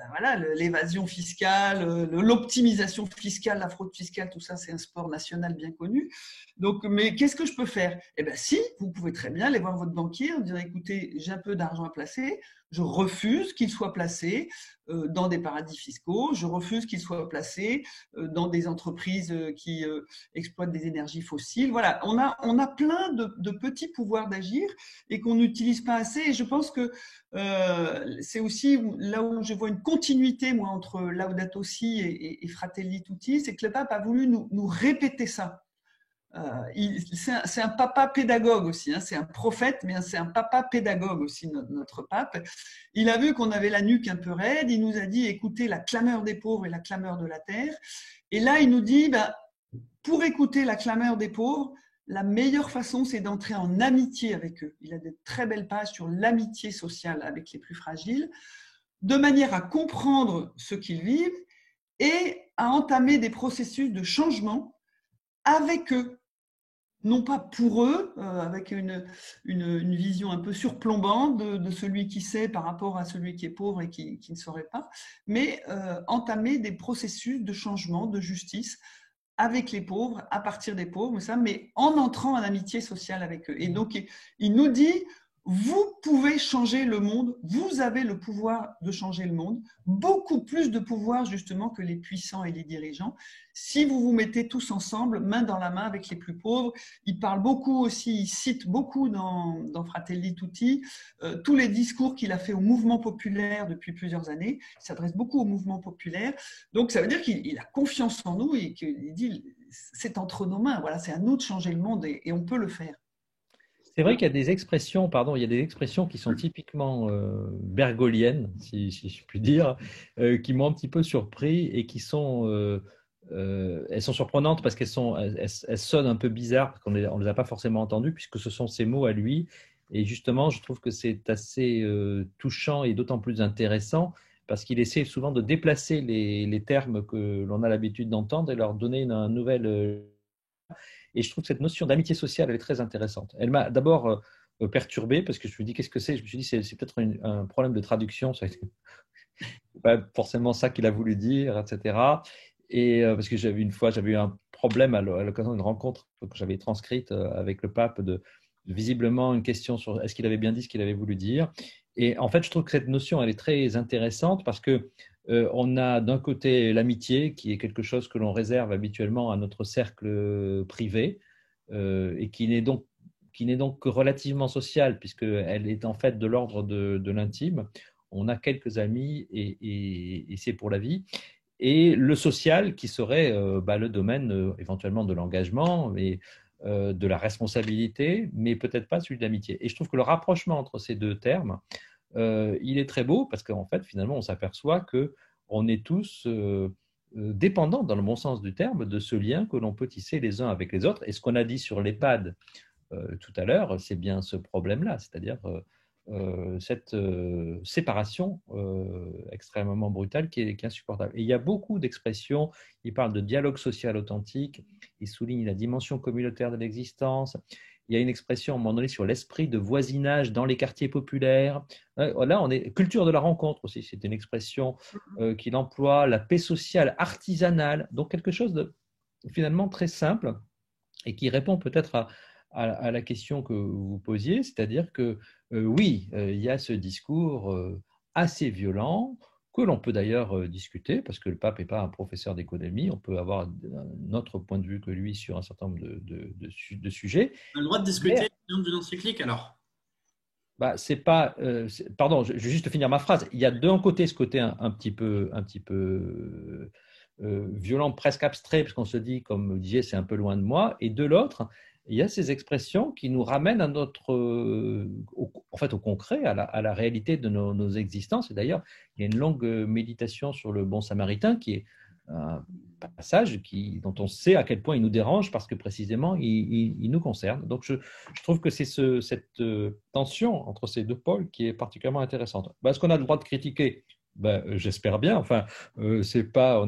Speaker 4: voilà, l'évasion fiscale, l'optimisation fiscale, la fraude fiscale, tout ça, c'est un sport national bien connu. Donc, mais qu'est-ce que je peux faire? Eh bien, si, vous pouvez très bien aller voir votre banquier, dire, écoutez, j'ai un peu d'argent à placer, je refuse qu'il soit placé dans des paradis fiscaux, je refuse qu'il soit placé dans des entreprises qui exploitent des énergies fossiles. Voilà, on a plein de petits pouvoirs d'agir et qu'on n'utilise pas assez. Et je pense que c'est aussi là où je vois une continuité, moi, entre Laudato Si et Fratelli Tutti, c'est que le pape a voulu nous répéter ça. C'est un papa pédagogue aussi, hein, c'est un prophète, mais c'est un papa pédagogue aussi, notre pape. Il a vu qu'on avait la nuque un peu raide, il nous a dit, écoutez la clameur des pauvres et la clameur de la terre. Et là, il nous dit, pour écouter la clameur des pauvres, la meilleure façon, c'est d'entrer en amitié avec eux. Il a de très belles pages sur l'amitié sociale avec les plus fragiles, de manière à comprendre ce qu'ils vivent et à entamer des processus de changement avec eux. Non pas pour eux, avec une vision un peu surplombante de celui qui sait par rapport à celui qui est pauvre et qui ne saurait pas, mais entamer des processus de changement, de justice avec les pauvres, à partir des pauvres, mais en entrant en amitié sociale avec eux. Et donc, il nous dit, vous pouvez changer le monde, vous avez le pouvoir de changer le monde, beaucoup plus de pouvoir justement que les puissants et les dirigeants, si vous vous mettez tous ensemble, main dans la main avec les plus pauvres. Il parle beaucoup aussi, il cite beaucoup dans Fratelli Tutti, tous les discours qu'il a fait au mouvement populaire depuis plusieurs années. Il s'adresse beaucoup au mouvement populaire. Donc, ça veut dire qu'il a confiance en nous et qu'il dit, c'est entre nos mains, voilà, c'est à nous de changer le monde et on peut le faire.
Speaker 3: C'est vrai qu'il y a des expressions, il y a des expressions qui sont typiquement bergoliennes, si je puis dire, qui m'ont un petit peu surpris et qui sont, elles sont surprenantes parce qu'elles sonnent un peu bizarres, parce qu'on ne les a pas forcément entendues, puisque ce sont ses mots à lui. Et justement, je trouve que c'est assez touchant et d'autant plus intéressant parce qu'il essaie souvent de déplacer les termes que l'on a l'habitude d'entendre et leur donner un nouvel. Et je trouve que cette notion d'amitié sociale, elle est très intéressante. Elle m'a d'abord perturbé parce que je me dis qu'est-ce que c'est? Je me suis dit c'est peut-être un problème de traduction. Ce n'est pas forcément ça qu'il a voulu dire, etc. Et parce que j'avais eu un problème à l'occasion d'une rencontre que j'avais transcrite avec le pape de visiblement une question sur est-ce qu'il avait bien dit ce qu'il avait voulu dire. Et en fait, je trouve que cette notion, elle est très intéressante parce que on a d'un côté l'amitié, qui est quelque chose que l'on réserve habituellement à notre cercle privé et qui n'est donc que relativement sociale, puisqu'elle est en fait de l'ordre de l'intime. On a quelques amis et c'est pour la vie. Et le social, qui serait le domaine éventuellement de l'engagement, mais de la responsabilité, mais peut-être pas celui de l'amitié. Et je trouve que le rapprochement entre ces deux termes, il est très beau parce qu'en fait, finalement, on s'aperçoit qu'on est tous dépendants, dans le bon sens du terme, de ce lien que l'on peut tisser les uns avec les autres. Et ce qu'on a dit sur l'EHPAD tout à l'heure, c'est bien ce problème-là, c'est-à-dire cette séparation extrêmement brutale qui est insupportable. Et il y a beaucoup d'expressions, il parle de dialogue social authentique, il souligne la dimension communautaire de l'existence. Il y a une expression à un moment donné sur l'esprit de voisinage dans les quartiers populaires. Là, on est culture de la rencontre aussi. C'est une expression qu'il emploie, la paix sociale artisanale. Donc quelque chose de finalement très simple et qui répond peut-être à la question que vous posiez, c'est-à-dire que oui, il y a ce discours assez violent que l'on peut d'ailleurs discuter, parce que le pape n'est pas un professeur d'économie, on peut avoir un autre point de vue que lui sur un certain nombre de sujets.
Speaker 2: On a le droit de discuter d'une encyclique alors?
Speaker 3: Bah, c'est pas, pardon, je vais juste finir ma phrase. Il y a d'un côté ce côté un petit peu violent, presque abstrait, parce qu'on se dit, comme vous disiez, c'est un peu loin de moi, et de l'autre, il y a ces expressions qui nous ramènent à en fait, au concret, à la réalité de nos existences. Et d'ailleurs, il y a une longue méditation sur le bon samaritain qui est un passage dont on sait à quel point il nous dérange parce que précisément, il nous concerne. Donc, je trouve que c'est cette tension entre ces deux pôles qui est particulièrement intéressante. Est-ce qu'on a le droit de critiquer? J'espère bien. Enfin, c'est pas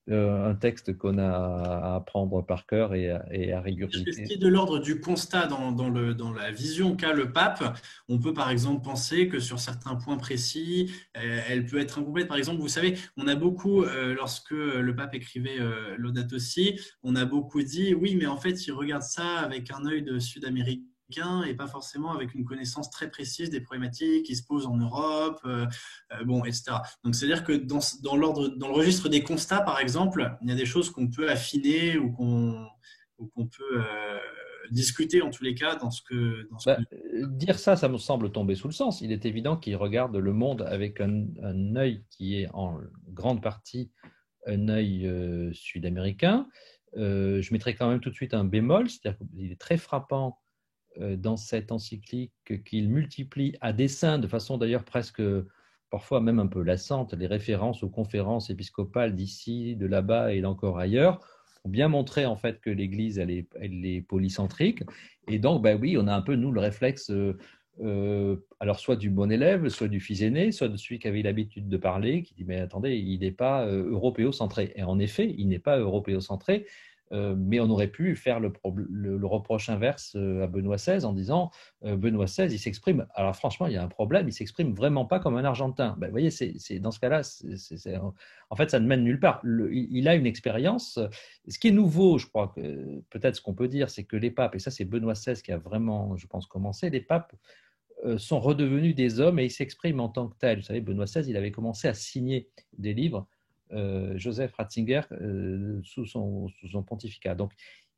Speaker 3: un texte qu'on a à apprendre par cœur et à régurgiter.
Speaker 2: Ce qui est de l'ordre du constat dans la vision qu'a le pape, on peut par exemple penser que sur certains points précis, elle peut être incomplète. Par exemple, vous savez, on a beaucoup, lorsque le pape écrivait Laudato Si, on a beaucoup dit, oui, mais en fait, il regarde ça avec un œil de Sud-Américain et pas forcément avec une connaissance très précise des problématiques qui se posent en Europe, etc. Donc, c'est-à-dire que dans le registre des constats, par exemple, il y a des choses qu'on peut affiner ou qu'on peut discuter en tous les cas
Speaker 3: Dire ça me semble tomber sous le sens. Il est évident qu'il regarde le monde avec un œil qui est en grande partie un œil sud-américain. Je mettrai quand même tout de suite un bémol, c'est-à-dire qu'il est très frappant dans cette encyclique qu'il multiplie à dessein, de façon d'ailleurs presque parfois même un peu lassante, les références aux conférences épiscopales d'ici, de là-bas et d'encore ailleurs, pour bien montrer en fait que l'Église elle est polycentrique. Et donc, oui, on a un peu, nous, le réflexe, alors soit du bon élève, soit du fils aîné, soit de celui qui avait l'habitude de parler, qui dit, mais attendez, il n'est pas européocentré. Et en effet, il n'est pas européocentré. Mais on aurait pu faire le reproche inverse à Benoît XVI en disant Benoît XVI, il s'exprime. Alors franchement, il y a un problème, il s'exprime vraiment pas comme un Argentin. Vous voyez, c'est dans ce cas-là, en fait, ça ne mène nulle part. Il a une expérience. Ce qui est nouveau, je crois que peut-être ce qu'on peut dire, c'est que les papes, et ça c'est Benoît XVI qui a vraiment, je pense, commencé, les papes sont redevenus des hommes et ils s'expriment en tant que tels. Vous savez, Benoît XVI, il avait commencé à signer des livres. Joseph Ratzinger sous son pontificat. Donc,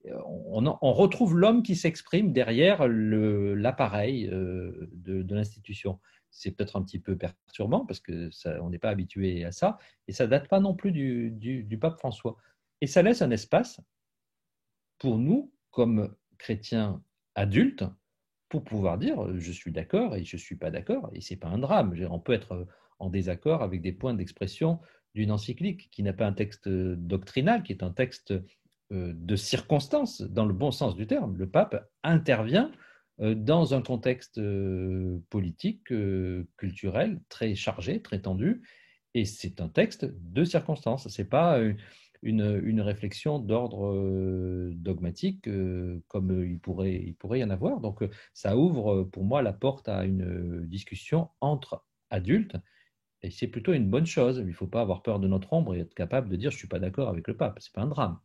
Speaker 3: on retrouve l'homme qui s'exprime derrière l'appareil de l'institution. C'est peut-être un petit peu perturbant parce qu'on n'est pas habitué à ça, et ça ne date pas non plus du pape François. Et ça laisse un espace pour nous, comme chrétiens adultes, pour pouvoir dire je suis d'accord et je ne suis pas d'accord, et ce n'est pas un drame. On peut être en désaccord avec des points d'expression d'une encyclique qui n'a pas un texte doctrinal, qui est un texte de circonstance, dans le bon sens du terme. Le pape intervient dans un contexte politique, culturel, très chargé, très tendu, et c'est un texte de circonstance. Ce n'est pas une réflexion d'ordre dogmatique comme il pourrait y en avoir. Donc ça ouvre pour moi la porte à une discussion entre adultes. Et c'est plutôt une bonne chose. Il ne faut pas avoir peur de notre ombre et être capable de dire « je ne suis pas d'accord avec le pape ». Ce n'est pas un drame.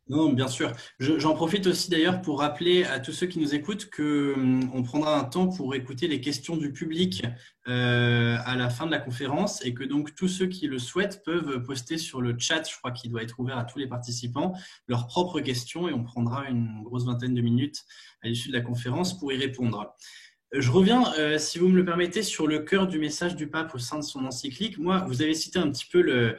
Speaker 2: Non, bien sûr. J'en profite aussi d'ailleurs pour rappeler à tous ceux qui nous écoutent qu'on prendra un temps pour écouter les questions du public à la fin de la conférence et que donc tous ceux qui le souhaitent peuvent poster sur le chat, je crois qu'il doit être ouvert à tous les participants, leurs propres questions et on prendra une grosse vingtaine de minutes à l'issue de la conférence pour y répondre. Je reviens, si vous me le permettez, sur le cœur du message du pape au sein de son encyclique. Moi, vous avez cité un petit peu le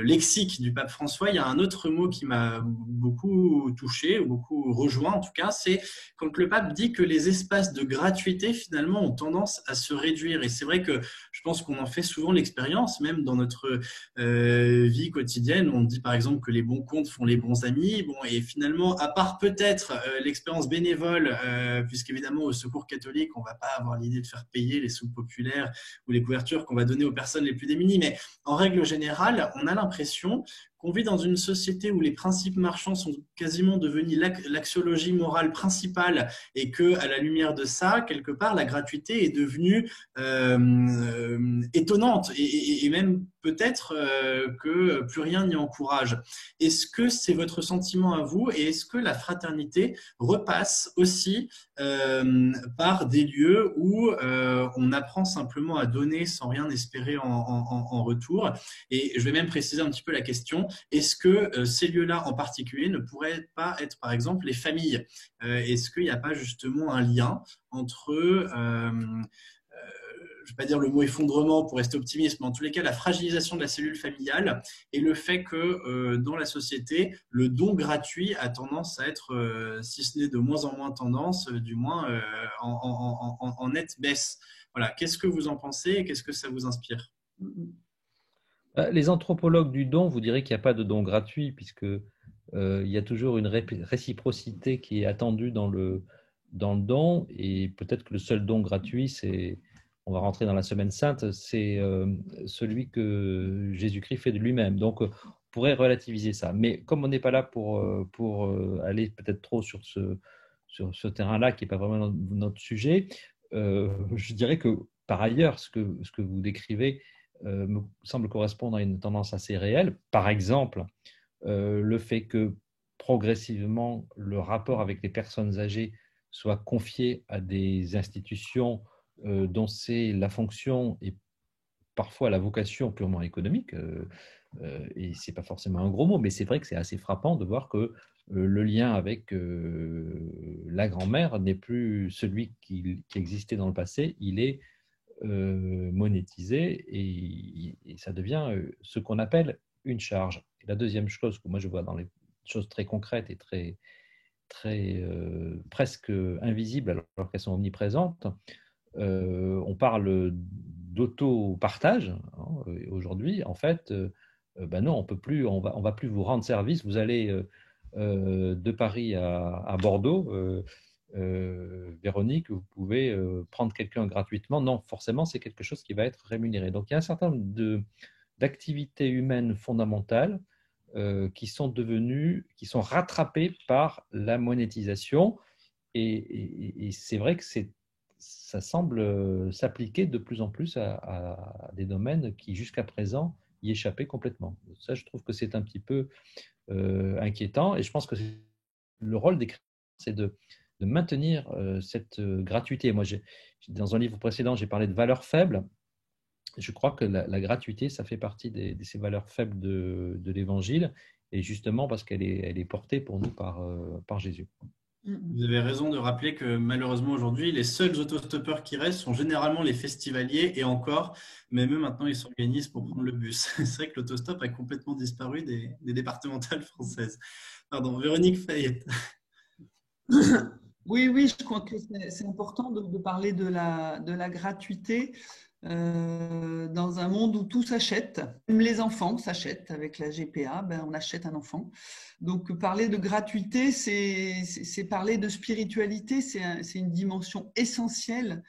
Speaker 2: lexique du pape François. Il y a un autre mot qui m'a beaucoup touché, ou beaucoup rejoint en tout cas, c'est quand le pape dit que les espaces de gratuité, finalement, ont tendance à se réduire. Et c'est vrai que je pense qu'on en fait souvent l'expérience, même dans notre vie quotidienne. On dit par exemple que les bons comptes font les bons amis. Bon, et finalement, à part peut-être l'expérience bénévole, puisqu'évidemment, au Secours catholique, on va pas avoir l'idée de faire payer les soupes populaires ou les couvertures qu'on va donner aux personnes les plus démunies. Mais en règle générale, on a l'impression qu'on vit dans une société où les principes marchands sont quasiment devenus l'axiologie morale principale et que, à la lumière de ça, quelque part, la gratuité est devenue étonnante et même peut-être que plus rien n'y encourage. Est-ce que c'est votre sentiment à vous et est-ce que la fraternité repasse aussi par des lieux où on apprend simplement à donner sans rien espérer en retour? Et je vais même préciser un petit peu la question, est-ce que ces lieux-là en particulier ne pourraient pas être par exemple les familles? Est-ce qu'il n'y a pas justement un lien entre je ne vais pas dire le mot effondrement pour rester optimiste, mais en tous les cas, la fragilisation de la cellule familiale et le fait que dans la société, le don gratuit a tendance à être, si ce n'est de moins en moins tendance, du moins en nette baisse. Voilà. Qu'est-ce que vous en pensez et qu'est-ce que ça vous inspire?
Speaker 3: Les anthropologues du don vous diraient qu'il n'y a pas de don gratuit, puisque il y a toujours une réciprocité qui est attendue dans le don, et peut-être que le seul don gratuit, c'est, on va rentrer dans la Semaine Sainte, c'est celui que Jésus-Christ fait de lui-même. Donc, on pourrait relativiser ça. Mais comme on n'est pas là pour aller peut-être trop sur ce terrain-là, qui n'est pas vraiment notre sujet, je dirais que, par ailleurs, ce que vous décrivez me semble correspondre à une tendance assez réelle. Par exemple, le fait que progressivement, le rapport avec les personnes âgées soit confié à des institutions dont c'est la fonction et parfois la vocation purement économique, et ce n'est pas forcément un gros mot, mais c'est vrai que c'est assez frappant de voir que le lien avec la grand-mère n'est plus celui qui existait dans le passé, il est monétisé et ça devient ce qu'on appelle une charge. Et la deuxième chose que moi je vois dans les choses très concrètes et très presque invisibles alors qu'elles sont omniprésentes, on parle d'auto-partage aujourd'hui. En fait, ben non, on peut plus, on va plus vous rendre service. Vous allez de Paris à Bordeaux, Véronique, vous pouvez prendre quelqu'un gratuitement. Non, forcément, c'est quelque chose qui va être rémunéré. Donc, il y a un certain nombre d'activités humaines fondamentales qui sont rattrapées par la monétisation. Et c'est vrai que ça semble s'appliquer de plus en plus à des domaines qui, jusqu'à présent, y échappaient complètement. Ça, je trouve que c'est un petit peu inquiétant. Et je pense que le rôle des chrétiens, c'est de maintenir cette gratuité. Moi, dans un livre précédent, j'ai parlé de valeurs faibles. Je crois que la gratuité, ça fait partie de ces valeurs faibles de l'Évangile, et justement parce qu'elle est portée pour nous par Jésus.
Speaker 2: Vous avez raison de rappeler que malheureusement aujourd'hui, les seuls autostoppeurs qui restent sont généralement les festivaliers, et encore, même eux maintenant, ils s'organisent pour prendre le bus. C'est vrai que l'autostop a complètement disparu des départementales françaises. Pardon, Véronique Fayette.
Speaker 4: Oui, je crois que c'est important de parler de la gratuité dans un monde où tout s'achète. Même les enfants s'achètent. Avec la GPA, on achète un enfant. Donc, parler de gratuité, c'est parler de spiritualité. C'est une dimension essentielle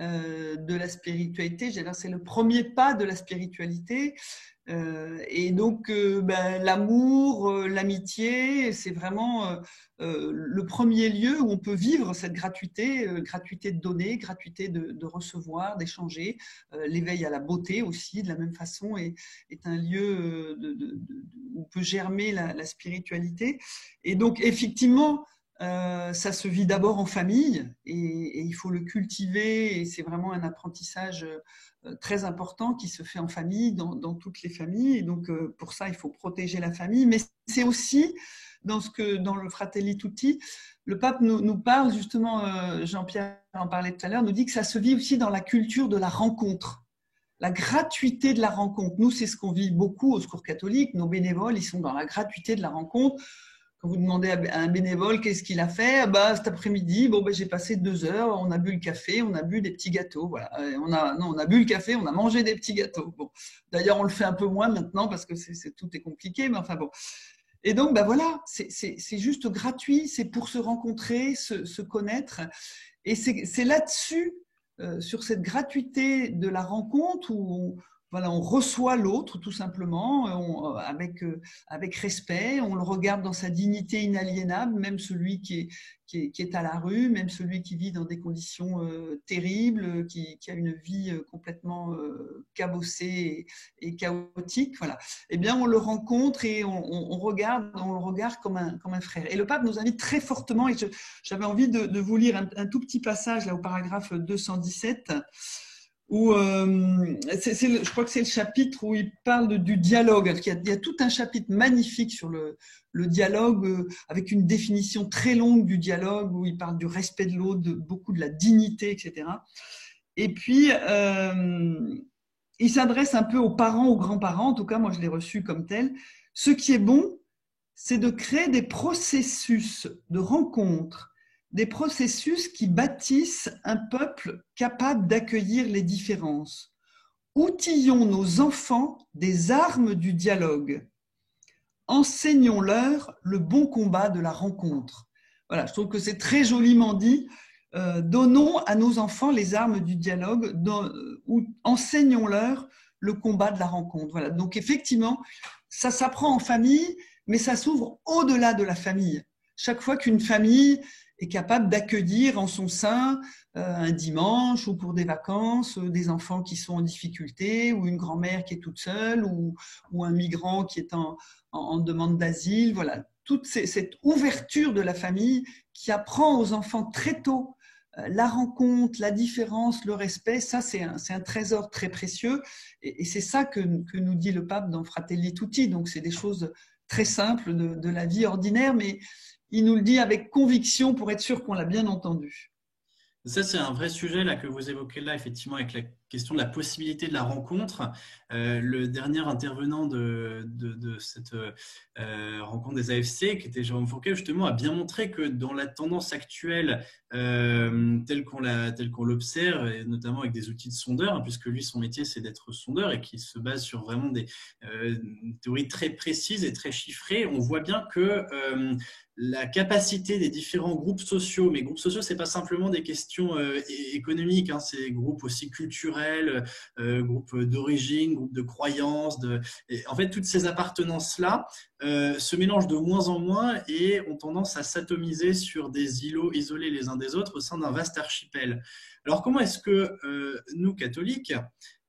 Speaker 4: de la spiritualité. C'est le premier pas de la spiritualité. Et donc, l'amour, l'amitié, c'est vraiment le premier lieu où on peut vivre cette gratuité, gratuité de donner, gratuité de recevoir, d'échanger. L'éveil à la beauté aussi, de la même façon, est un lieu où peut germer la spiritualité. Et donc, effectivement, ça se vit d'abord en famille et il faut le cultiver, et c'est vraiment un apprentissage très important qui se fait en famille, dans toutes les familles. Et donc, pour ça, il faut protéger la famille. Mais c'est aussi, dans le Fratelli Tutti, le pape nous parle, justement, Jean-Pierre en parlait tout à l'heure, nous dit que ça se vit aussi dans la culture de la rencontre. La gratuité de la rencontre. Nous, c'est ce qu'on vit beaucoup au Secours catholique. Nos bénévoles, ils sont dans la gratuité de la rencontre. Quand vous demandez à un bénévole qu'est-ce qu'il a fait, cet après-midi, j'ai passé 2 heures, on a bu le café, on a bu des petits gâteaux. Voilà. On a bu le café, on a mangé des petits gâteaux. Bon. D'ailleurs, on le fait un peu moins maintenant parce que tout est compliqué, mais enfin bon. Et donc, voilà, c'est juste gratuit, c'est pour se rencontrer, se connaître. Et c'est là-dessus, sur cette gratuité de la rencontre, où Voilà, on reçoit l'autre tout simplement avec respect, on le regarde dans sa dignité inaliénable, même celui qui est à la rue, même celui qui vit dans des conditions terribles, qui a une vie complètement cabossée et chaotique. Voilà. Eh bien, on le rencontre et on le regarde comme un frère. Et le pape nous invite très fortement, et j'avais envie de vous lire un tout petit passage là, au paragraphe 217, où je crois que c'est le chapitre où il parle du dialogue. Il y a tout un chapitre magnifique sur le dialogue, avec une définition très longue du dialogue, où il parle du respect de l'autre, beaucoup de la dignité, etc. Et puis, il s'adresse un peu aux parents, aux grands-parents, en tout cas, moi je l'ai reçu comme tel. Ce qui est bon, c'est de créer des processus de rencontre, des processus qui bâtissent un peuple capable d'accueillir les différences. Outillons nos enfants des armes du dialogue. Enseignons-leur le bon combat de la rencontre. Voilà, je trouve que c'est très joliment dit. Donnons à nos enfants les armes du dialogue, enseignons-leur le combat de la rencontre. Voilà. Donc effectivement, ça s'apprend en famille, mais ça s'ouvre au-delà de la famille. Chaque fois qu'une famille est capable d'accueillir en son sein un dimanche ou pour des vacances des enfants qui sont en difficulté, ou une grand-mère qui est toute seule, ou un migrant qui est en demande d'asile. Voilà, toute cette ouverture de la famille qui apprend aux enfants très tôt la rencontre, la différence, le respect, ça c'est un trésor très précieux, et c'est ça que nous dit le pape dans Fratelli Tutti. Donc c'est des choses très simples de la vie ordinaire, mais il nous le dit avec conviction pour être sûr qu'on l'a bien entendu.
Speaker 2: Ça, c'est un vrai sujet là, que vous évoquez là, effectivement, avec la question de la possibilité de la rencontre. Le dernier intervenant de cette rencontre des AFC, qui était Jérôme Fourquet, justement, a bien montré que dans la tendance actuelle, telle qu'on l'observe, et notamment avec des outils de sondeur, hein, puisque lui, son métier, c'est d'être sondeur et qui se base sur vraiment des théories très précises et très chiffrées, on voit bien que la capacité des différents groupes sociaux, mais groupes sociaux, c'est pas simplement des questions économiques, hein, c'est des groupes aussi culturels, groupes d'origine, groupes de croyances. En fait, toutes ces appartenances-là se mélangent de moins en moins et ont tendance à s'atomiser sur des îlots isolés les uns des autres au sein d'un vaste archipel. Alors, comment est-ce que nous, catholiques,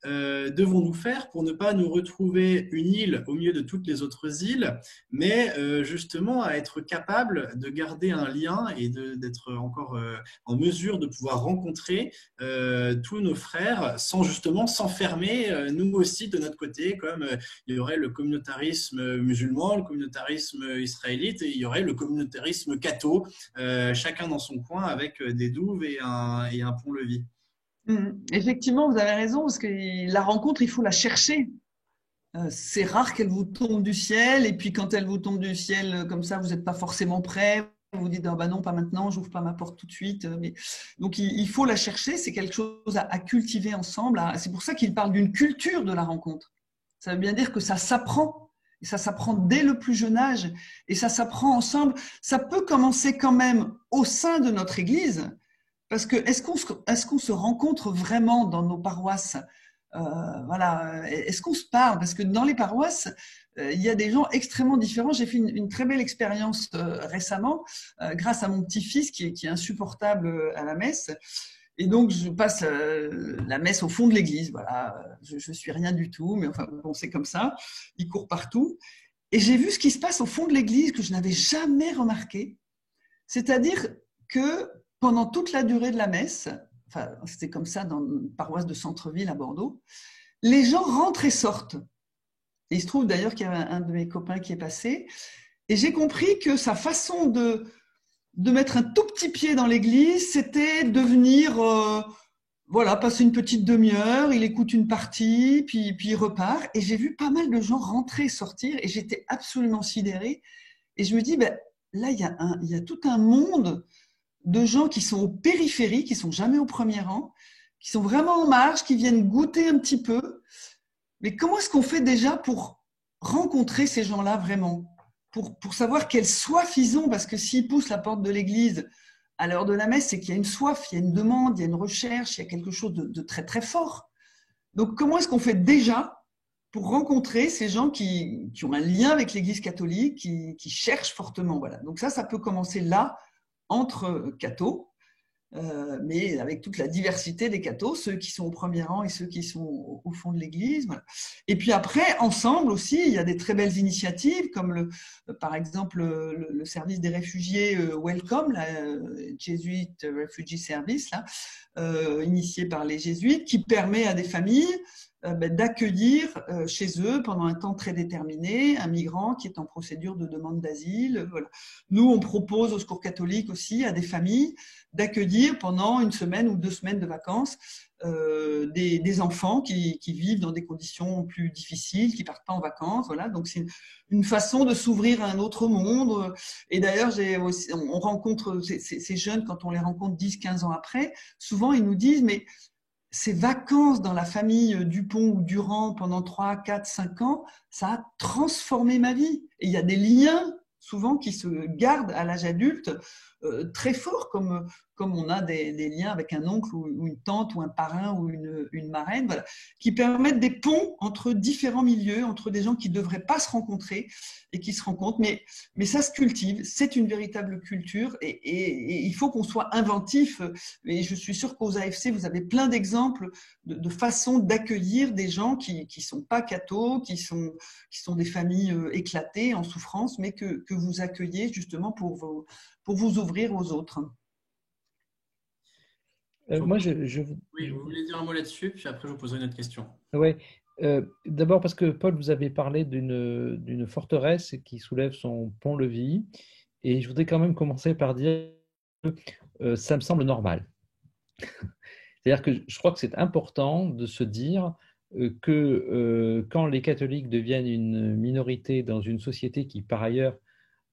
Speaker 2: devons-nous faire pour ne pas nous retrouver une île au milieu de toutes les autres îles, mais justement à être capable de garder un lien et d'être encore en mesure de pouvoir rencontrer tous nos frères sans justement s'enfermer nous aussi de notre côté, comme il y aurait le communautarisme musulman, le communautarisme israélite, et il y aurait le communautarisme catho, chacun dans son coin avec des douves et un pont-levis.
Speaker 4: Effectivement, vous avez raison, parce que la rencontre, il faut la chercher. C'est rare qu'elle vous tombe du ciel, et puis quand elle vous tombe du ciel comme ça, vous n'êtes pas forcément prêt. Vous vous dites ah bah non, pas maintenant, j'ouvre pas ma porte tout de suite. Mais... Donc il faut la chercher, c'est quelque chose à cultiver ensemble. C'est pour ça qu'il parle d'une culture de la rencontre. Ça veut bien dire que ça s'apprend. Et ça s'apprend dès le plus jeune âge, et ça s'apprend ensemble. Ça peut commencer quand même au sein de notre Église. Parce que est-ce qu'on se rencontre vraiment dans nos paroisses? Voilà, est-ce qu'on se parle? Parce que dans les paroisses, il y a des gens extrêmement différents. J'ai fait une très belle expérience récemment, grâce à mon petit-fils qui est insupportable à la messe. Et donc, je passe la messe au fond de l'église. Voilà, je suis rien du tout, mais enfin, bon, c'est comme ça. Il court partout. Et j'ai vu ce qui se passe au fond de l'église que je n'avais jamais remarqué. C'est-à-dire que pendant toute la durée de la messe, enfin, c'était comme ça dans une paroisse de centre-ville à Bordeaux, les gens rentrent et sortent. Et il se trouve d'ailleurs qu'il y avait un de mes copains qui est passé, et j'ai compris que sa façon de mettre un tout petit pied dans l'église, c'était de venir voilà, passer une petite demi-heure, il écoute une partie, puis il repart. Et j'ai vu pas mal de gens rentrer et sortir, et j'étais absolument sidérée. Et je me dis, ben, là, il y a tout un monde de gens qui sont aux périphéries, qui ne sont jamais au premier rang, qui sont vraiment en marge, qui viennent goûter un petit peu. Mais comment est-ce qu'on fait déjà pour rencontrer ces gens-là vraiment, pour savoir quelle soif ils ont? Parce que s'ils poussent la porte de l'église à l'heure de la messe, c'est qu'il y a une soif, il y a une demande, il y a une recherche, il y a quelque chose de très très fort. Donc, comment est-ce qu'on fait déjà pour rencontrer ces gens qui ont un lien avec l'Église catholique, qui cherchent fortement, voilà. Donc ça peut commencer là, entre cathos, mais avec toute la diversité des cathos, ceux qui sont au premier rang et ceux qui sont au fond de l'Église. Voilà. Et puis après, ensemble aussi, il y a des très belles initiatives, comme par exemple le service des réfugiés Welcome, la Jesuit Refugee Service, là, initié par les jésuites, qui permet à des familles d'accueillir chez eux pendant un temps très déterminé un migrant qui est en procédure de demande d'asile. Voilà. Nous, on propose au Secours catholique aussi à des familles d'accueillir pendant 1 semaine ou 2 semaines de vacances des enfants qui vivent dans des conditions plus difficiles, qui partent pas en vacances. Voilà. Donc c'est une façon de s'ouvrir à un autre monde. Et d'ailleurs, on rencontre ces jeunes, quand on les rencontre 10-15 ans après, souvent ils nous disent, mais ces vacances dans la famille Dupont ou Durand pendant 3, 4, 5 ans, ça a transformé ma vie. Et il y a des liens souvent qui se gardent à l'âge adulte très forts, comme on a des liens avec un oncle ou une tante ou un parrain ou une marraine, voilà, qui permettent des ponts entre différents milieux, entre des gens qui ne devraient pas se rencontrer et qui se rencontrent. Mais ça se cultive, c'est une véritable culture et il faut qu'on soit inventif. Et je suis sûre qu'aux AFC, vous avez plein d'exemples de façons d'accueillir des gens qui ne sont pas cathos, qui sont des familles éclatées, en souffrance, mais que vous accueillez justement pour vous ouvrir aux autres.
Speaker 3: Moi,
Speaker 2: Oui, vous voulez dire un mot là-dessus, puis après je vous poserai une autre question.
Speaker 3: Oui. D'abord parce que Paul, vous avez parlé d'une forteresse qui soulève son pont-levis, et je voudrais quand même commencer par dire que ça me semble normal. C'est-à-dire que je crois que c'est important de se dire que quand les catholiques deviennent une minorité dans une société qui, par ailleurs,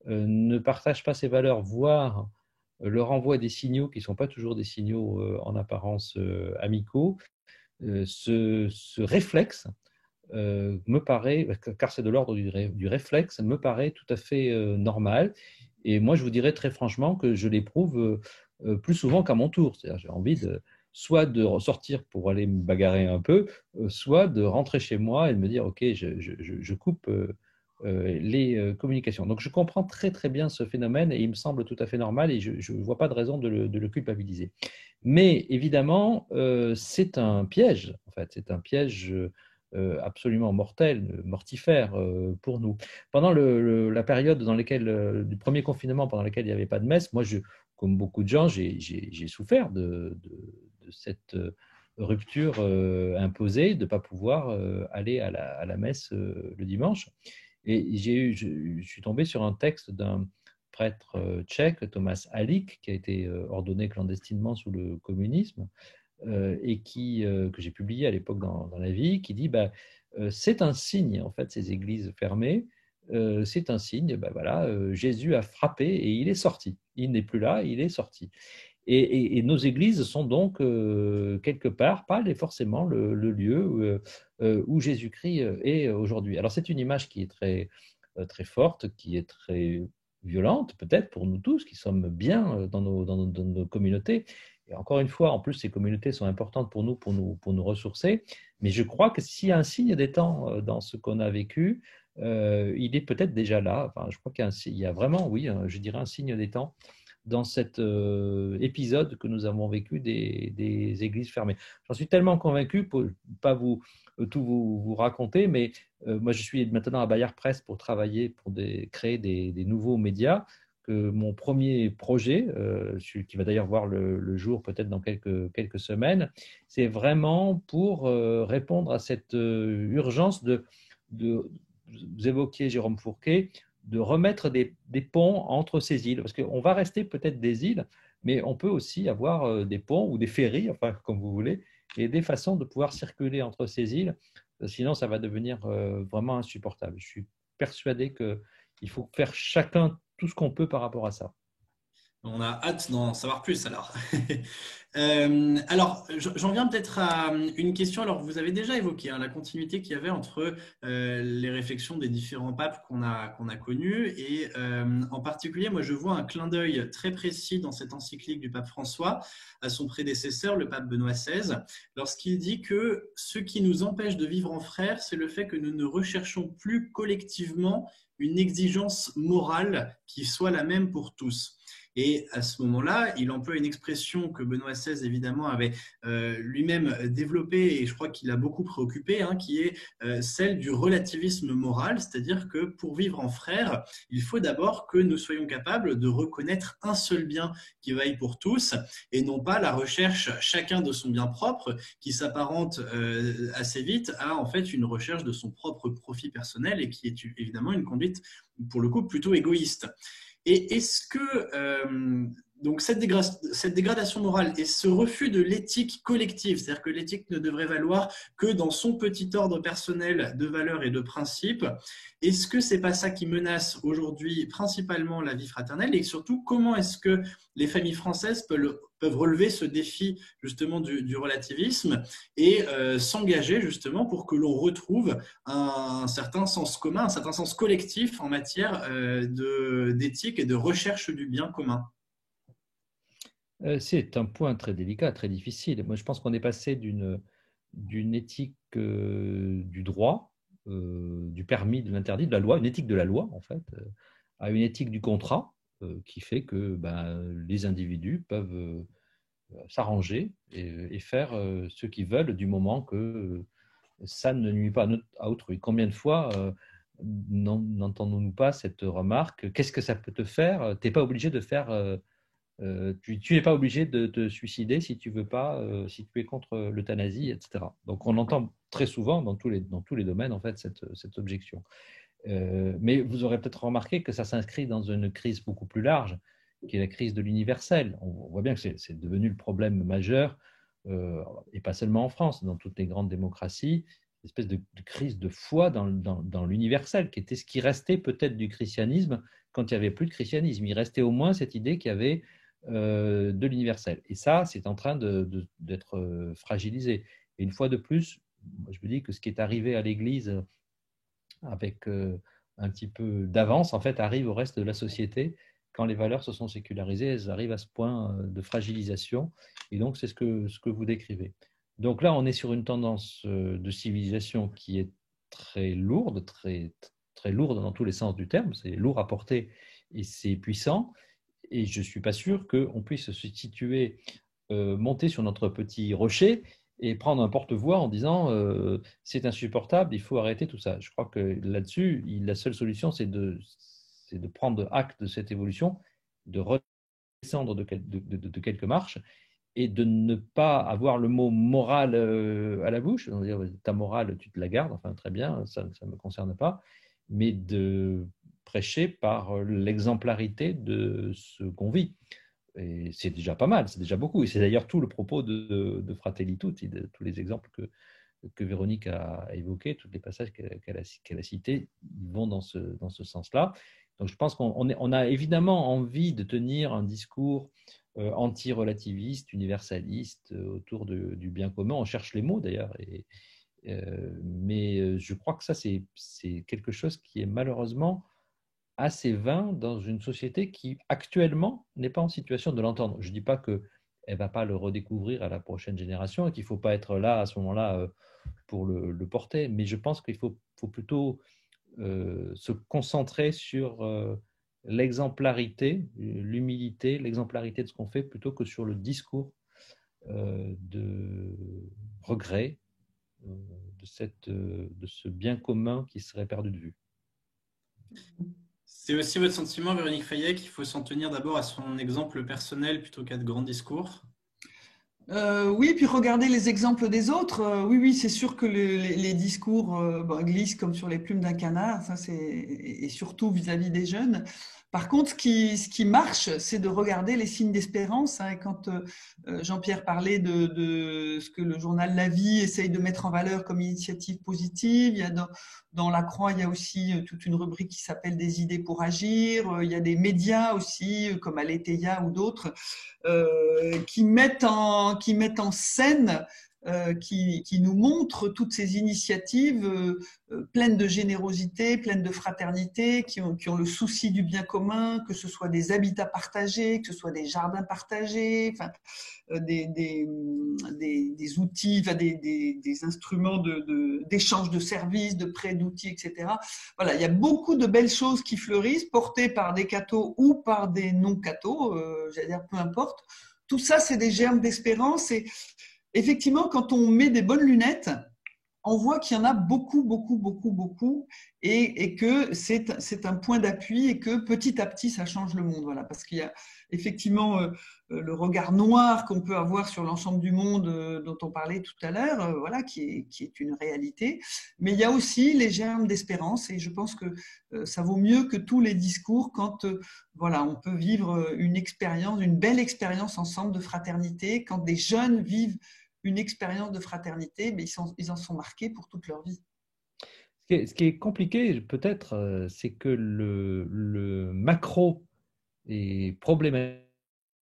Speaker 3: ne partage pas ces valeurs, voire leur envoie des signaux qui ne sont pas toujours des signaux en apparence amicaux, ce réflexe me paraît, car c'est de l'ordre du réflexe, me paraît tout à fait normal. Et moi, je vous dirais très franchement que je l'éprouve plus souvent qu'à mon tour. C'est-à-dire, j'ai envie soit de ressortir pour aller me bagarrer un peu, soit de rentrer chez moi et de me dire, OK, je coupe les communications. Donc, je comprends très, très bien ce phénomène et il me semble tout à fait normal et je ne vois pas de raison de le culpabiliser. Mais évidemment, c'est un piège, en fait, c'est un piège absolument mortel, mortifère pour nous. Pendant la période dans laquelle, du premier confinement, pendant laquelle il n'y avait pas de messe, moi, comme beaucoup de gens, j'ai souffert de cette rupture imposée, de ne pas pouvoir aller à la messe le dimanche. Et je suis tombé sur un texte d'un prêtre tchèque, Thomas Halík, qui a été ordonné clandestinement sous le communisme, et que j'ai publié à l'époque dans La Vie, qui dit c'est un signe, en fait, ces églises fermées, c'est un signe, voilà, Jésus a frappé et il est sorti. Il n'est plus là, il est sorti. Et nos églises sont donc quelque part, pas forcément le lieu où Jésus-Christ est aujourd'hui. Alors c'est une image qui est très, très forte, qui est très violente peut-être pour nous tous, qui sommes bien dans nos communautés. Et encore une fois, en plus, ces communautés sont importantes pour nous ressourcer. Mais je crois que s'il y a un signe des temps dans ce qu'on a vécu, il est peut-être déjà là. Enfin, je crois qu'il y a vraiment, oui, je dirais un signe des temps dans cet épisode que nous avons vécu des églises fermées. J'en suis tellement convaincu, pour ne pas tout vous raconter, mais moi je suis maintenant à Bayard Presse pour travailler, pour créer des nouveaux médias, que mon premier projet, qui va d'ailleurs voir le jour peut-être dans quelques semaines, c'est vraiment pour répondre à cette urgence vous évoquiez Jérôme Fourquet, de remettre des ponts entre ces îles, parce qu'on va rester peut-être des îles, mais on peut aussi avoir des ponts ou des ferries, enfin comme vous voulez, et des façons de pouvoir circuler entre ces îles, sinon ça va devenir vraiment insupportable. Je suis persuadé qu'il faut faire chacun tout ce qu'on peut par rapport à ça.
Speaker 2: On a hâte d'en savoir plus alors. Alors, j'en viens peut-être à une question. Alors, vous avez déjà évoqué la continuité qu'il y avait entre les réflexions des différents papes qu'on a connus. Et en particulier, moi, je vois un clin d'œil très précis dans cette encyclique du pape François à son prédécesseur, le pape Benoît XVI, lorsqu'il dit que ce qui nous empêche de vivre en frères, c'est le fait que nous ne recherchons plus collectivement une exigence morale qui soit la même pour tous. Et à ce moment-là, il emploie une expression que Benoît XVI, évidemment, avait lui-même développée et je crois qu'il a beaucoup préoccupé, qui est celle du relativisme moral, c'est-à-dire que pour vivre en frères, il faut d'abord que nous soyons capables de reconnaître un seul bien qui vaille pour tous et non pas la recherche chacun de son bien propre qui s'apparente assez vite à en fait une recherche de son propre profit personnel et qui est évidemment une conduite pour le coup plutôt égoïste. Et est-ce que donc cette dégradation morale et ce refus de l'éthique collective, c'est-à-dire que l'éthique ne devrait valoir que dans son petit ordre personnel de valeurs et de principes, est-ce que c'est pas ça qui menace aujourd'hui principalement la vie fraternelle et surtout comment est-ce que les familles françaises peuvent relever ce défi justement du relativisme et s'engager justement pour que l'on retrouve un certain sens commun, un certain sens collectif en matière d'éthique et de recherche du bien commun?
Speaker 3: C'est un point très délicat, très difficile. Moi, je pense qu'on est passé d'une éthique du droit, du permis, de l'interdit, de la loi, une éthique de la loi, en fait, à une éthique du contrat, qui fait que les individus peuvent s'arranger et faire ce qu'ils veulent du moment que ça ne nuit pas à autrui. Combien de fois n'entendons-nous pas cette remarque? Qu'est-ce que ça peut te faire? Tu n'es pas obligé de faire... tu n'es pas obligé de te suicider si tu veux pas, si tu es contre l'euthanasie, etc. Donc on entend très souvent dans tous les domaines en fait cette objection. Mais vous aurez peut-être remarqué que ça s'inscrit dans une crise beaucoup plus large, qui est la crise de l'universel. On voit bien que c'est devenu le problème majeur, et pas seulement en France, dans toutes les grandes démocraties, une espèce de crise de foi dans l'universel, qui était ce qui restait peut-être du christianisme quand il n'y avait plus de christianisme. Il restait au moins cette idée qu'il y avait de l'universel. Et ça, c'est en train d'être fragilisé. Et une fois de plus, je me dis que ce qui est arrivé à l'Église avec un petit peu d'avance, en fait, arrive au reste de la société. Quand les valeurs se sont sécularisées, elles arrivent à ce point de fragilisation. Et donc, c'est ce que vous décrivez. Donc là, on est sur une tendance de civilisation qui est très lourde, très lourde dans tous les sens du terme. C'est lourd à porter et c'est puissant. Et je ne suis pas sûr qu'on puisse se situer, monter sur notre petit rocher et prendre un porte-voix en disant c'est insupportable, il faut arrêter tout ça. Je crois que là-dessus, la seule solution, c'est de prendre acte de cette évolution, de redescendre de quelques marches et de ne pas avoir le mot moral à la bouche, dire ta morale, tu te la gardes, enfin très bien, ça ne me concerne pas, mais de prêcher par l'exemplarité de ce qu'on vit. Et c'est déjà pas mal, c'est déjà beaucoup. Et c'est d'ailleurs tout le propos de Fratelli Tutti, de tous les exemples que Véronique a évoqués, tous les passages qu'elle a cités vont dans ce sens-là. Donc je pense qu'on a évidemment envie de tenir un discours anti-relativiste, universaliste, autour du bien commun. On cherche les mots d'ailleurs. Mais je crois que ça, c'est quelque chose qui est malheureusement assez vain dans une société qui actuellement n'est pas en situation de l'entendre. Je ne dis pas qu'elle ne va pas le redécouvrir à la prochaine génération et qu'il ne faut pas être là à ce moment-là pour le porter, mais je pense qu'il faut plutôt se concentrer sur l'exemplarité, l'humilité, l'exemplarité de ce qu'on fait plutôt que sur le discours de regret de ce bien commun qui serait perdu de vue.
Speaker 2: C'est aussi votre sentiment, Véronique Fayet, qu'il faut s'en tenir d'abord à son exemple personnel plutôt qu'à de grands discours?
Speaker 4: Oui, puis regarder les exemples des autres. Oui, c'est sûr que les discours glissent comme sur les plumes d'un canard, ça et surtout vis-à-vis des jeunes. Par contre, ce qui marche, c'est de regarder les signes d'espérance. Hein. Quand Jean-Pierre parlait de ce que le journal La Vie essaye de mettre en valeur comme initiative positive, il y a dans La Croix, il y a aussi toute une rubrique qui s'appelle des idées pour agir. Il y a des médias aussi, comme Aletheia ou d'autres, qui mettent en scène, qui nous montrent toutes ces initiatives pleines de générosité, pleines de fraternité, qui ont le souci du bien commun, que ce soit des habitats partagés, que ce soit des jardins partagés, enfin, des outils, enfin, des instruments d'échange de services, de prêt d'outils, etc. Voilà, il y a beaucoup de belles choses qui fleurissent, portées par des cathos ou par des non-cathos, j'allais dire peu importe. Tout ça, c'est des germes d'espérance et effectivement, quand on met des bonnes lunettes, on voit qu'il y en a beaucoup, beaucoup, beaucoup, beaucoup, et que c'est un point d'appui et que petit à petit, ça change le monde. Voilà, parce qu'il y a effectivement le regard noir qu'on peut avoir sur l'ensemble du monde dont on parlait tout à l'heure, voilà, qui est une réalité. Mais il y a aussi les germes d'espérance, et je pense que ça vaut mieux que tous les discours quand voilà, on peut vivre une expérience, une belle expérience ensemble de fraternité, quand des jeunes vivent une expérience de fraternité, mais ils en sont marqués pour toute leur vie.
Speaker 3: Ce qui est compliqué, peut-être, c'est que le macro est problématique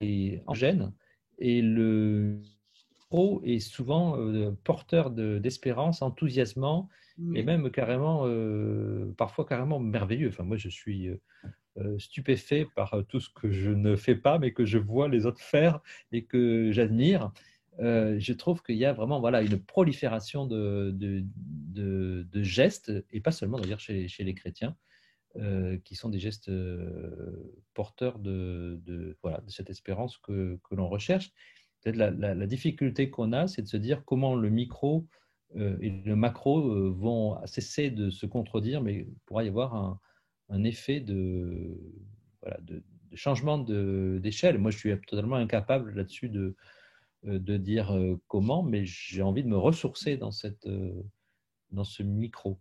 Speaker 3: et en gêne, et le micro est souvent porteur d'espérance, enthousiasmant, et même carrément, parfois carrément merveilleux. Enfin, moi, je suis stupéfait par tout ce que je ne fais pas, mais que je vois les autres faire et que j'admire. Je trouve qu'il y a vraiment voilà, une prolifération de gestes, et pas seulement d'ailleurs chez les chrétiens, qui sont des gestes porteurs voilà, de cette espérance que l'on recherche. Peut-être la difficulté qu'on a, c'est de se dire comment le micro et le macro vont cesser de se contredire, mais il pourra y avoir un effet voilà, de changement d'échelle. Moi, je suis totalement incapable là-dessus de dire comment, mais j'ai envie de me ressourcer dans ce micro.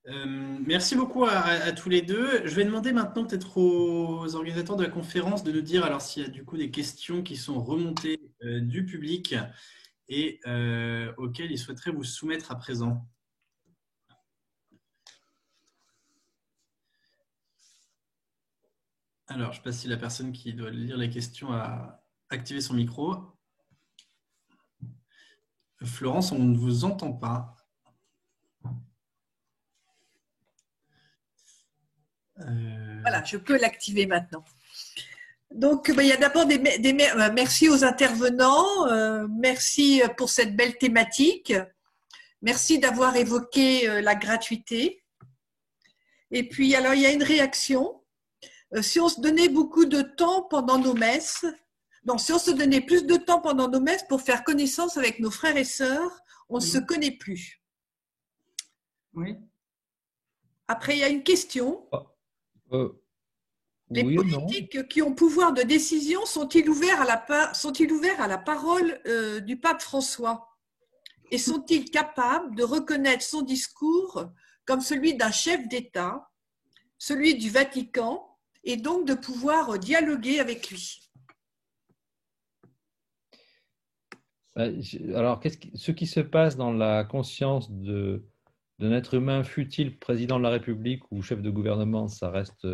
Speaker 2: Merci beaucoup à tous les deux. Je vais demander maintenant peut-être aux organisateurs de la conférence de nous dire alors s'il y a du coup des questions qui sont remontées du public et auxquelles ils souhaiteraient vous soumettre à présent. Alors, je ne sais pas si la personne qui doit lire les questions a activé son micro. Florence, on ne vous entend pas.
Speaker 5: Voilà, je peux l'activer maintenant. Donc, il y a d'abord merci aux intervenants, merci pour cette belle thématique, merci d'avoir évoqué la gratuité. Et puis, alors, il y a une réaction. Si on se donnait beaucoup de temps pendant nos messes, non, si on se donnait plus de temps pendant nos messes pour faire connaissance avec nos frères et sœurs, on ne se connaît plus.
Speaker 4: Oui.
Speaker 5: Après, il y a une question. Les
Speaker 3: oui
Speaker 5: politiques qui ont pouvoir de décision sont-ils ouverts à la parole du pape François? Et sont-ils capables de reconnaître son discours comme celui d'un chef d'État, celui du Vatican, et donc de pouvoir dialoguer avec lui?
Speaker 3: Alors, ce qui se passe dans la conscience d'un être humain, fût-il président de la République ou chef de gouvernement, ça reste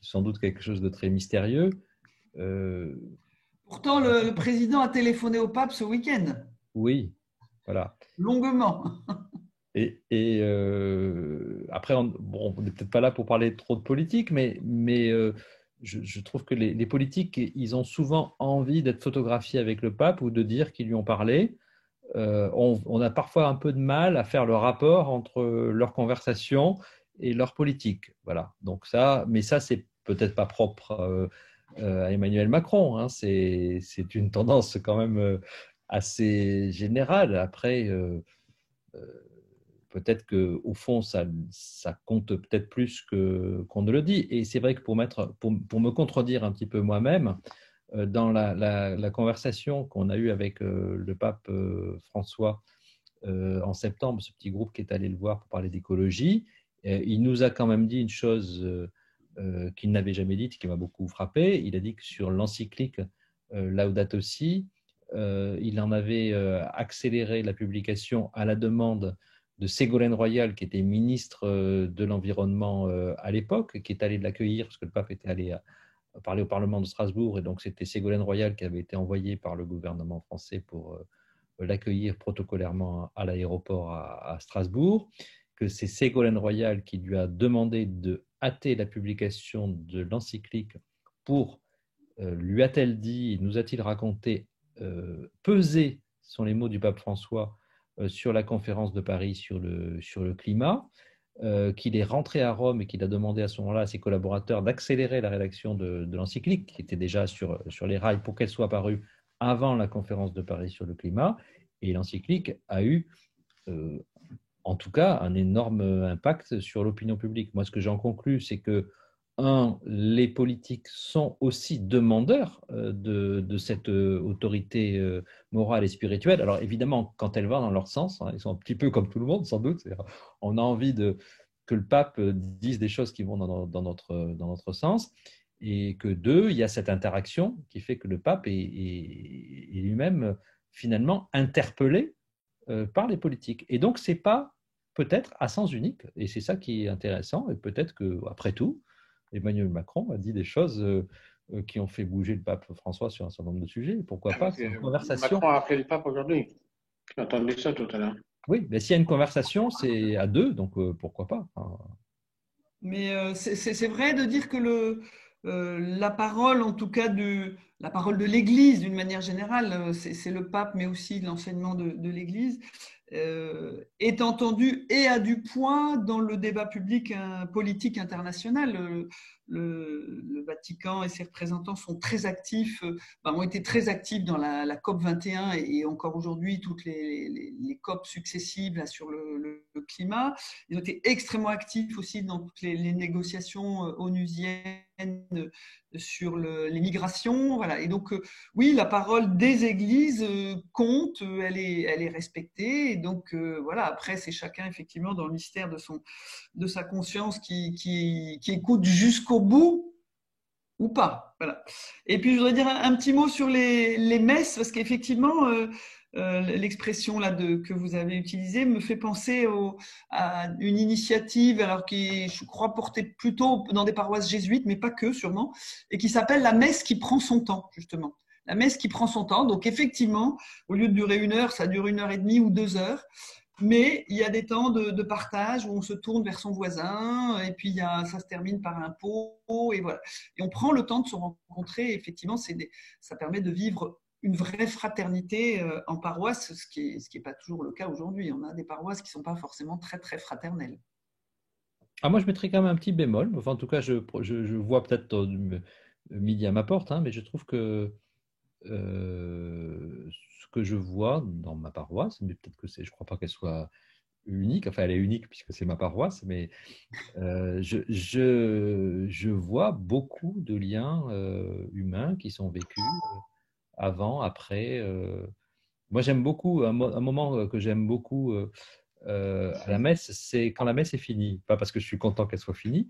Speaker 3: sans doute quelque chose de très mystérieux.
Speaker 4: Pourtant, le président a téléphoné au pape ce week-end.
Speaker 3: Oui, voilà.
Speaker 4: Longuement.
Speaker 3: Et après, on n'est peut-être pas là pour parler trop de politique, mais je trouve que les politiques, ils ont souvent envie d'être photographiés avec le pape ou de dire qu'ils lui ont parlé. On a parfois un peu de mal à faire le rapport entre leur conversation et leur politique. Voilà. Donc mais ça, c'est peut-être pas propre à Emmanuel Macron. Hein. C'est une tendance quand même assez générale. Après, peut-être qu'au fond, ça compte peut-être plus qu'on ne le dit. Et c'est vrai que pour me contredire un petit peu moi-même, dans la conversation qu'on a eue avec le pape François en septembre, ce petit groupe qui est allé le voir pour parler d'écologie, Il nous a quand même dit une chose qu'il n'avait jamais dite, qui m'a beaucoup frappé. Il a dit que sur l'encyclique Laudato Si, il en avait accéléré la publication à la demande de Ségolène Royal, qui était ministre de l'Environnement à l'époque, qui est allé l'accueillir parce que le pape était allé parler au Parlement de Strasbourg, et donc c'était Ségolène Royal qui avait été envoyée par le gouvernement français pour l'accueillir protocolairement à l'aéroport à Strasbourg, que c'est Ségolène Royal qui lui a demandé de hâter la publication de l'encyclique pour, lui a-t-elle dit, nous a-t-il raconté, peser, sont les mots du pape François, sur la conférence de Paris sur le climat, qu'il est rentré à Rome et qu'il a demandé à ce moment-là à ses collaborateurs d'accélérer la rédaction de l'encyclique, qui était déjà sur les rails pour qu'elle soit parue avant la conférence de Paris sur le climat. Et l'encyclique a eu, en tout cas, un énorme impact sur l'opinion publique. Moi, ce que j'en conclus, c'est que, les politiques sont aussi demandeurs de cette autorité morale et spirituelle. Alors évidemment, quand elle va dans leur sens, ils sont un petit peu comme tout le monde, sans doute. On a envie que le pape dise des choses qui vont dans notre sens, et que il y a cette interaction qui fait que le pape est lui-même finalement interpellé par les politiques. Et donc, ce n'est pas peut-être à sens unique, et c'est ça qui est intéressant, et peut-être qu'après tout, Emmanuel Macron a dit des choses qui ont fait bouger le pape François sur un certain nombre de sujets. Pourquoi pas? C'est une conversation.
Speaker 6: Macron a appelé le pape aujourd'hui. J'ai entendu ça tout à l'heure.
Speaker 3: Oui, mais s'il y a une conversation, c'est à deux, donc pourquoi pas?
Speaker 4: Mais c'est vrai de dire que la parole, en tout cas la parole de l'Église d'une manière générale, c'est le pape, mais aussi l'enseignement de l'Église, est entendu et a du poids dans le débat public politique international. Le Vatican et ses représentants sont très actifs, ont été très actifs dans la COP 21 et encore aujourd'hui toutes les COP successives là, sur le climat. Ils ont été extrêmement actifs aussi dans toutes les négociations onusiennes sur les migrations. Voilà. Et donc, oui, la parole des églises compte, elle est respectée. Et donc, voilà, après, c'est chacun, effectivement, dans le mystère de sa conscience qui écoute jusqu'au bout ou pas. Voilà. Et puis, je voudrais dire un petit mot sur les messes, parce qu'effectivement, l'expression là que vous avez utilisée me fait penser à une initiative alors qui, je crois, portée plutôt dans des paroisses jésuites, mais pas que, sûrement, et qui s'appelle la messe qui prend son temps, justement. La messe qui prend son temps. Donc, effectivement, au lieu de durer 1 heure, ça dure 1h30 ou 2 heures. Mais il y a des temps de partage où on se tourne vers son voisin, et puis ça se termine par un pot, et voilà. Et on prend le temps de se rencontrer. Et effectivement, ça permet de vivre une vraie fraternité en paroisse, ce qui est pas toujours le cas aujourd'hui. On a des paroisses qui ne sont pas forcément très, très fraternelles.
Speaker 3: Moi, je mettrais quand même un petit bémol. Enfin, en tout cas, je vois peut-être midi à ma porte, mais je trouve que ce que je vois dans ma paroisse, mais peut-être que je ne crois pas qu'elle soit unique, enfin elle est unique puisque c'est ma paroisse, mais je vois beaucoup de liens humains qui sont vécus avant, après. Moi j'aime beaucoup, un moment que j'aime beaucoup à la messe, c'est quand la messe est finie. Pas parce que je suis content qu'elle soit finie,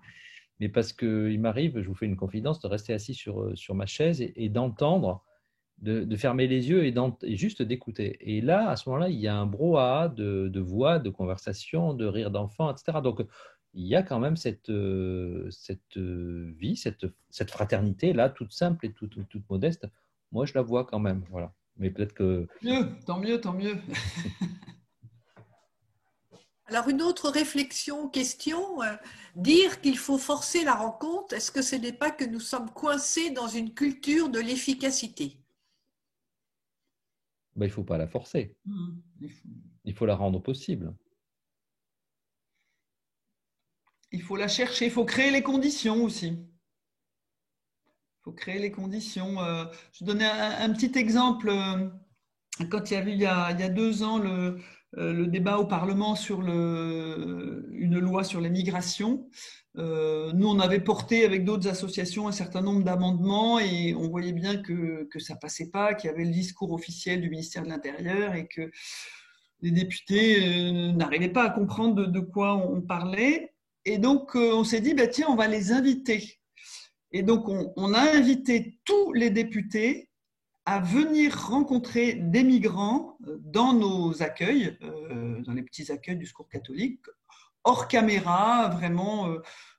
Speaker 3: mais parce qu'il m'arrive, je vous fais une confidence, de rester assis sur ma chaise et d'entendre, de fermer les yeux et juste d'écouter. Et là, à ce moment-là, il y a un brouhaha de voix, de conversation, de rire d'enfants, etc. Donc, il y a quand même cette vie, cette fraternité-là, toute simple et toute modeste. Moi, je la vois quand même. Voilà. Mais peut-être que…
Speaker 4: Tant mieux.
Speaker 5: Alors, une autre réflexion, question, dire qu'il faut forcer la rencontre, est-ce que ce n'est pas que nous sommes coincés dans une culture de l'efficacité?
Speaker 3: Il ne faut pas la forcer. Il faut la rendre possible.
Speaker 4: Il faut la chercher, il faut créer les conditions aussi. Il faut créer les conditions. Je vais donner un petit exemple. Quand il y avait il y a 2 ans le débat au Parlement sur une loi sur les migrations, nous, on avait porté avec d'autres associations un certain nombre d'amendements et on voyait bien que ça passait pas, qu'il y avait le discours officiel du ministère de l'Intérieur et que les députés n'arrivaient pas à comprendre de quoi on parlait. Et donc, on s'est dit, bah, tiens, on va les inviter. Et donc, on a invité tous les députés à venir rencontrer des migrants dans nos accueils, dans les petits accueils du Secours catholique, hors caméra, vraiment,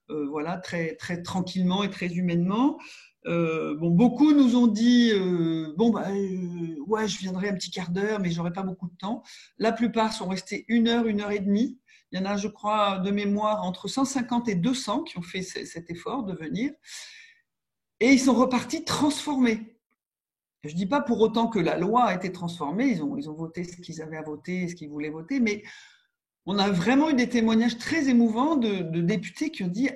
Speaker 4: voilà, très, très tranquillement et très humainement. Beaucoup nous ont dit ouais, je viendrai un petit quart d'heure, mais j'aurai pas beaucoup de temps. La plupart sont restés 1 heure et demie. Il y en a, je crois, de mémoire, entre 150 et 200 qui ont fait cet effort de venir. Et ils sont repartis transformés. Je ne dis pas pour autant que la loi a été transformée. Ils ont voté ce qu'ils avaient à voter, ce qu'ils voulaient voter, mais on a vraiment eu des témoignages très émouvants de députés qui ont dit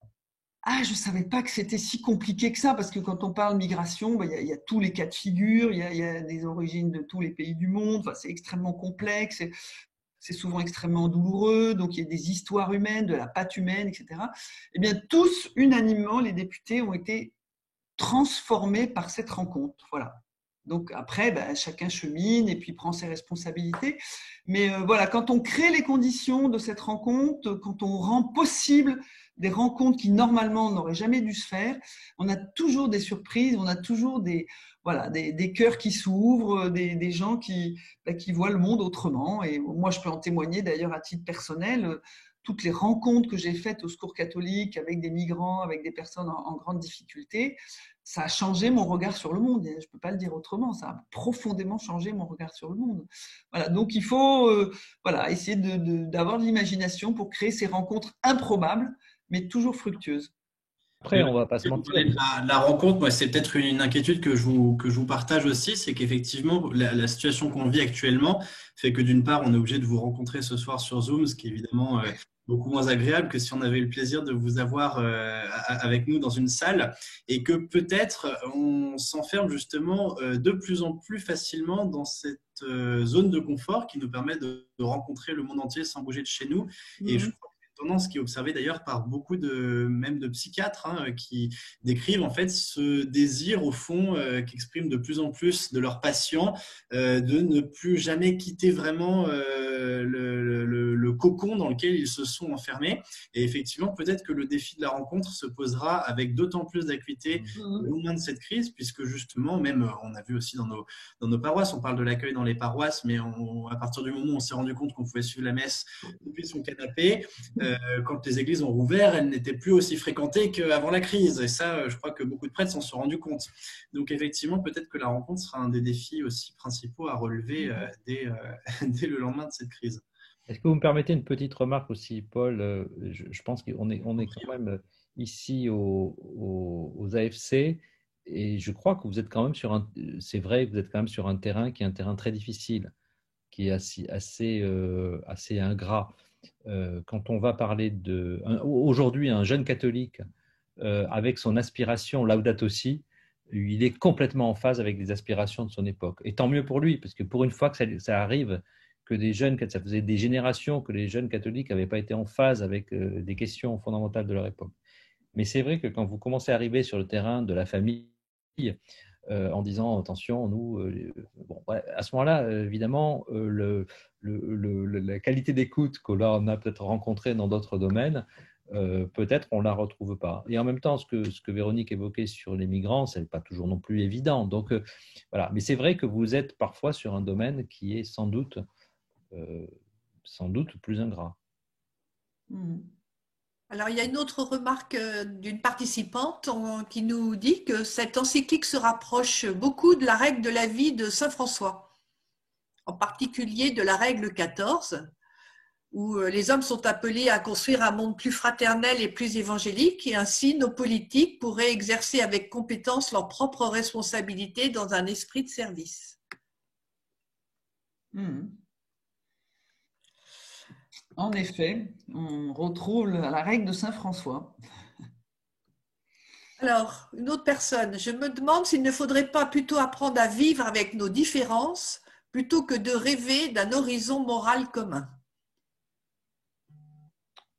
Speaker 4: « Ah, je ne savais pas que c'était si compliqué que ça », parce que quand on parle migration, il y a tous les cas de figure, il y a des origines de tous les pays du monde, enfin, c'est extrêmement complexe, c'est souvent extrêmement douloureux, donc il y a des histoires humaines, de la patte humaine, etc. Eh bien, tous, unanimement, les députés ont été transformés par cette rencontre. Voilà. Donc après, chacun chemine et puis prend ses responsabilités. Mais voilà, quand on crée les conditions de cette rencontre, quand on rend possible des rencontres qui normalement n'auraient jamais dû se faire, on a toujours des surprises, on a toujours des cœurs qui s'ouvrent, des gens qui voient le monde autrement. Et moi, je peux en témoigner d'ailleurs à titre personnel. Toutes les rencontres que j'ai faites au Secours catholique avec des migrants, avec des personnes en grande difficulté, ça a changé mon regard sur le monde. Je ne peux pas le dire autrement. Ça a profondément changé mon regard sur le monde. Voilà. Donc, il faut essayer d'avoir de l'imagination pour créer ces rencontres improbables, mais toujours fructueuses.
Speaker 3: Après, on ne va pas se mentir.
Speaker 2: La rencontre, moi, c'est peut-être une inquiétude que je vous partage aussi, c'est qu'effectivement, la situation qu'on vit actuellement fait que d'une part, on est obligé de vous rencontrer ce soir sur Zoom, ce qui est évidemment beaucoup moins agréable que si on avait eu le plaisir de vous avoir avec nous dans une salle, et que peut-être on s'enferme justement de plus en plus facilement dans cette zone de confort qui nous permet de rencontrer le monde entier sans bouger de chez nous. Et je crois tendance qui est observée d'ailleurs par beaucoup même de psychiatres qui décrivent en fait ce désir au fond qu'expriment de plus en plus de leurs patients de ne plus jamais quitter vraiment le cocon dans lequel ils se sont enfermés. Et effectivement, peut-être que le défi de la rencontre se posera avec d'autant plus d'acuité au lendemain de cette crise, puisque justement, même on a vu aussi dans nos paroisses, on parle de l'accueil dans les paroisses, mais à partir du moment où on s'est rendu compte qu'on pouvait suivre la messe depuis son canapé, quand les églises ont rouvert, elles n'étaient plus aussi fréquentées qu'avant la crise. Et ça, je crois que beaucoup de prêtres s'en sont rendus compte. Donc effectivement, peut-être que la rencontre sera un des défis aussi principaux à relever dès le lendemain de cette crise.
Speaker 3: Est-ce que vous me permettez une petite remarque aussi, Paul? Je pense qu'on est quand même ici aux AFC, et je crois que vous êtes quand même c'est vrai, vous êtes quand même sur un terrain qui est un terrain très difficile, qui est assez ingrat. Quand on va parler aujourd'hui un jeune catholique avec son aspiration Laudato Si, il est complètement en phase avec les aspirations de son époque. Et tant mieux pour lui, parce que pour une fois que ça arrive, que ça faisait des générations que les jeunes catholiques n'avaient pas été en phase avec des questions fondamentales de leur époque. Mais c'est vrai que quand vous commencez à arriver sur le terrain de la famille, en disant attention, nous, à ce moment-là, évidemment, la qualité d'écoute qu'on a peut-être rencontrée dans d'autres domaines, peut-être on ne la retrouve pas. Et en même temps, ce que Véronique évoquait sur les migrants, ce n'est pas toujours non plus évident. Donc, voilà. Mais c'est vrai que vous êtes parfois sur un domaine qui est sans doute plus ingrat.
Speaker 5: Alors, il y a une autre remarque d'une participante qui nous dit que cette encyclique se rapproche beaucoup de la règle de la vie de Saint François, en particulier de la règle 14, où les hommes sont appelés à construire un monde plus fraternel et plus évangélique, et ainsi nos politiques pourraient exercer avec compétence leurs propres responsabilités dans un esprit de service.
Speaker 4: En effet, on retrouve la règle de Saint François.
Speaker 5: Alors, une autre personne, je me demande s'il ne faudrait pas plutôt apprendre à vivre avec nos différences plutôt que de rêver d'un horizon moral commun.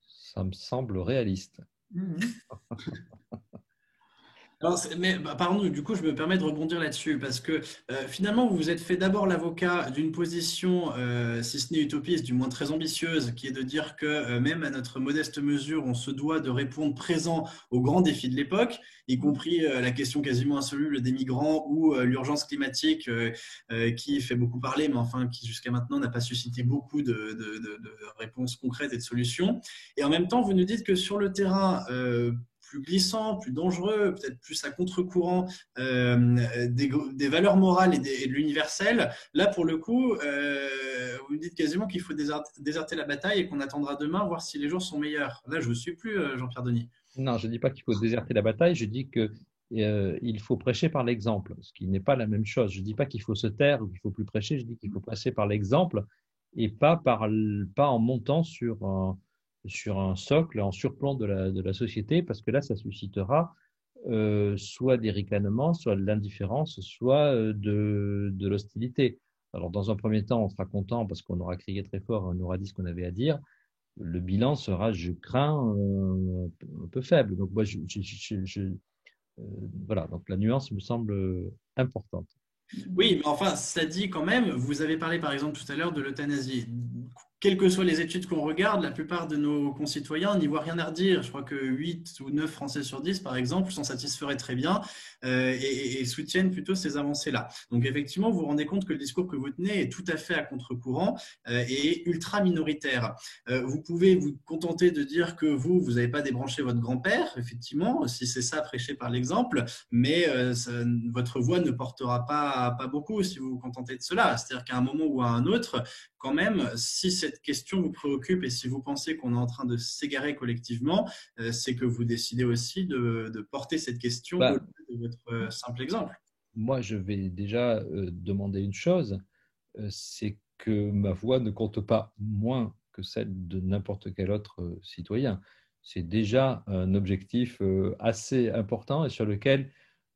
Speaker 3: Ça me semble réaliste.
Speaker 2: Alors, mais pardon, du coup, je me permets de rebondir là-dessus parce que finalement, vous vous êtes fait d'abord l'avocat d'une position, si ce n'est utopiste, du moins très ambitieuse, qui est de dire que même à notre modeste mesure, on se doit de répondre présent aux grands défis de l'époque, y compris la question quasiment insoluble des migrants ou l'urgence climatique qui fait beaucoup parler, mais enfin qui jusqu'à maintenant n'a pas suscité beaucoup de réponses concrètes et de solutions. Et en même temps, vous nous dites que sur le terrain, plus glissant, plus dangereux, peut-être plus à contre-courant des valeurs morales et de l'universel. Là, pour le coup, vous me dites quasiment qu'il faut déserter la bataille et qu'on attendra demain, voir si les jours sont meilleurs. Là, je ne suis plus, Jean-Pierre Denis.
Speaker 3: Non, je ne dis pas qu'il faut déserter la bataille, je dis qu'il faut prêcher par l'exemple, ce qui n'est pas la même chose. Je ne dis pas qu'il faut se taire ou qu'il ne faut plus prêcher, je dis qu'il faut prêcher par l'exemple et pas en montant sur un socle, en surplomb de la société, parce que là, ça suscitera soit des ricanements, soit de l'indifférence, soit de l'hostilité. Alors, dans un premier temps, on sera content parce qu'on aura crié très fort, on aura dit ce qu'on avait à dire. Le bilan sera, je crains, un peu faible. Donc, moi, voilà. Donc, la nuance me semble importante.
Speaker 2: Oui, mais enfin, ça dit quand même, vous avez parlé par exemple tout à l'heure de l'euthanasie. Quelles que soient les études qu'on regarde, la plupart de nos concitoyens n'y voient rien à redire. Je crois que 8 ou 9 Français sur 10, par exemple, s'en satisferaient très bien et soutiennent plutôt ces avancées-là. Donc effectivement, vous vous rendez compte que le discours que vous tenez est tout à fait à contre-courant et ultra minoritaire. Vous pouvez vous contenter de dire que vous n'avez pas débranché votre grand-père, effectivement, si c'est ça prêché par l'exemple, mais votre voix ne portera pas beaucoup si vous vous contentez de cela. C'est-à-dire qu'à un moment ou à un autre, quand même, si cette question vous préoccupe et si vous pensez qu'on est en train de s'égarer collectivement, c'est que vous décidez aussi de porter cette question au-delà de votre simple exemple.
Speaker 3: Moi, je vais déjà demander une chose, c'est que ma voix ne compte pas moins que celle de n'importe quel autre citoyen. C'est déjà un objectif assez important et sur lequel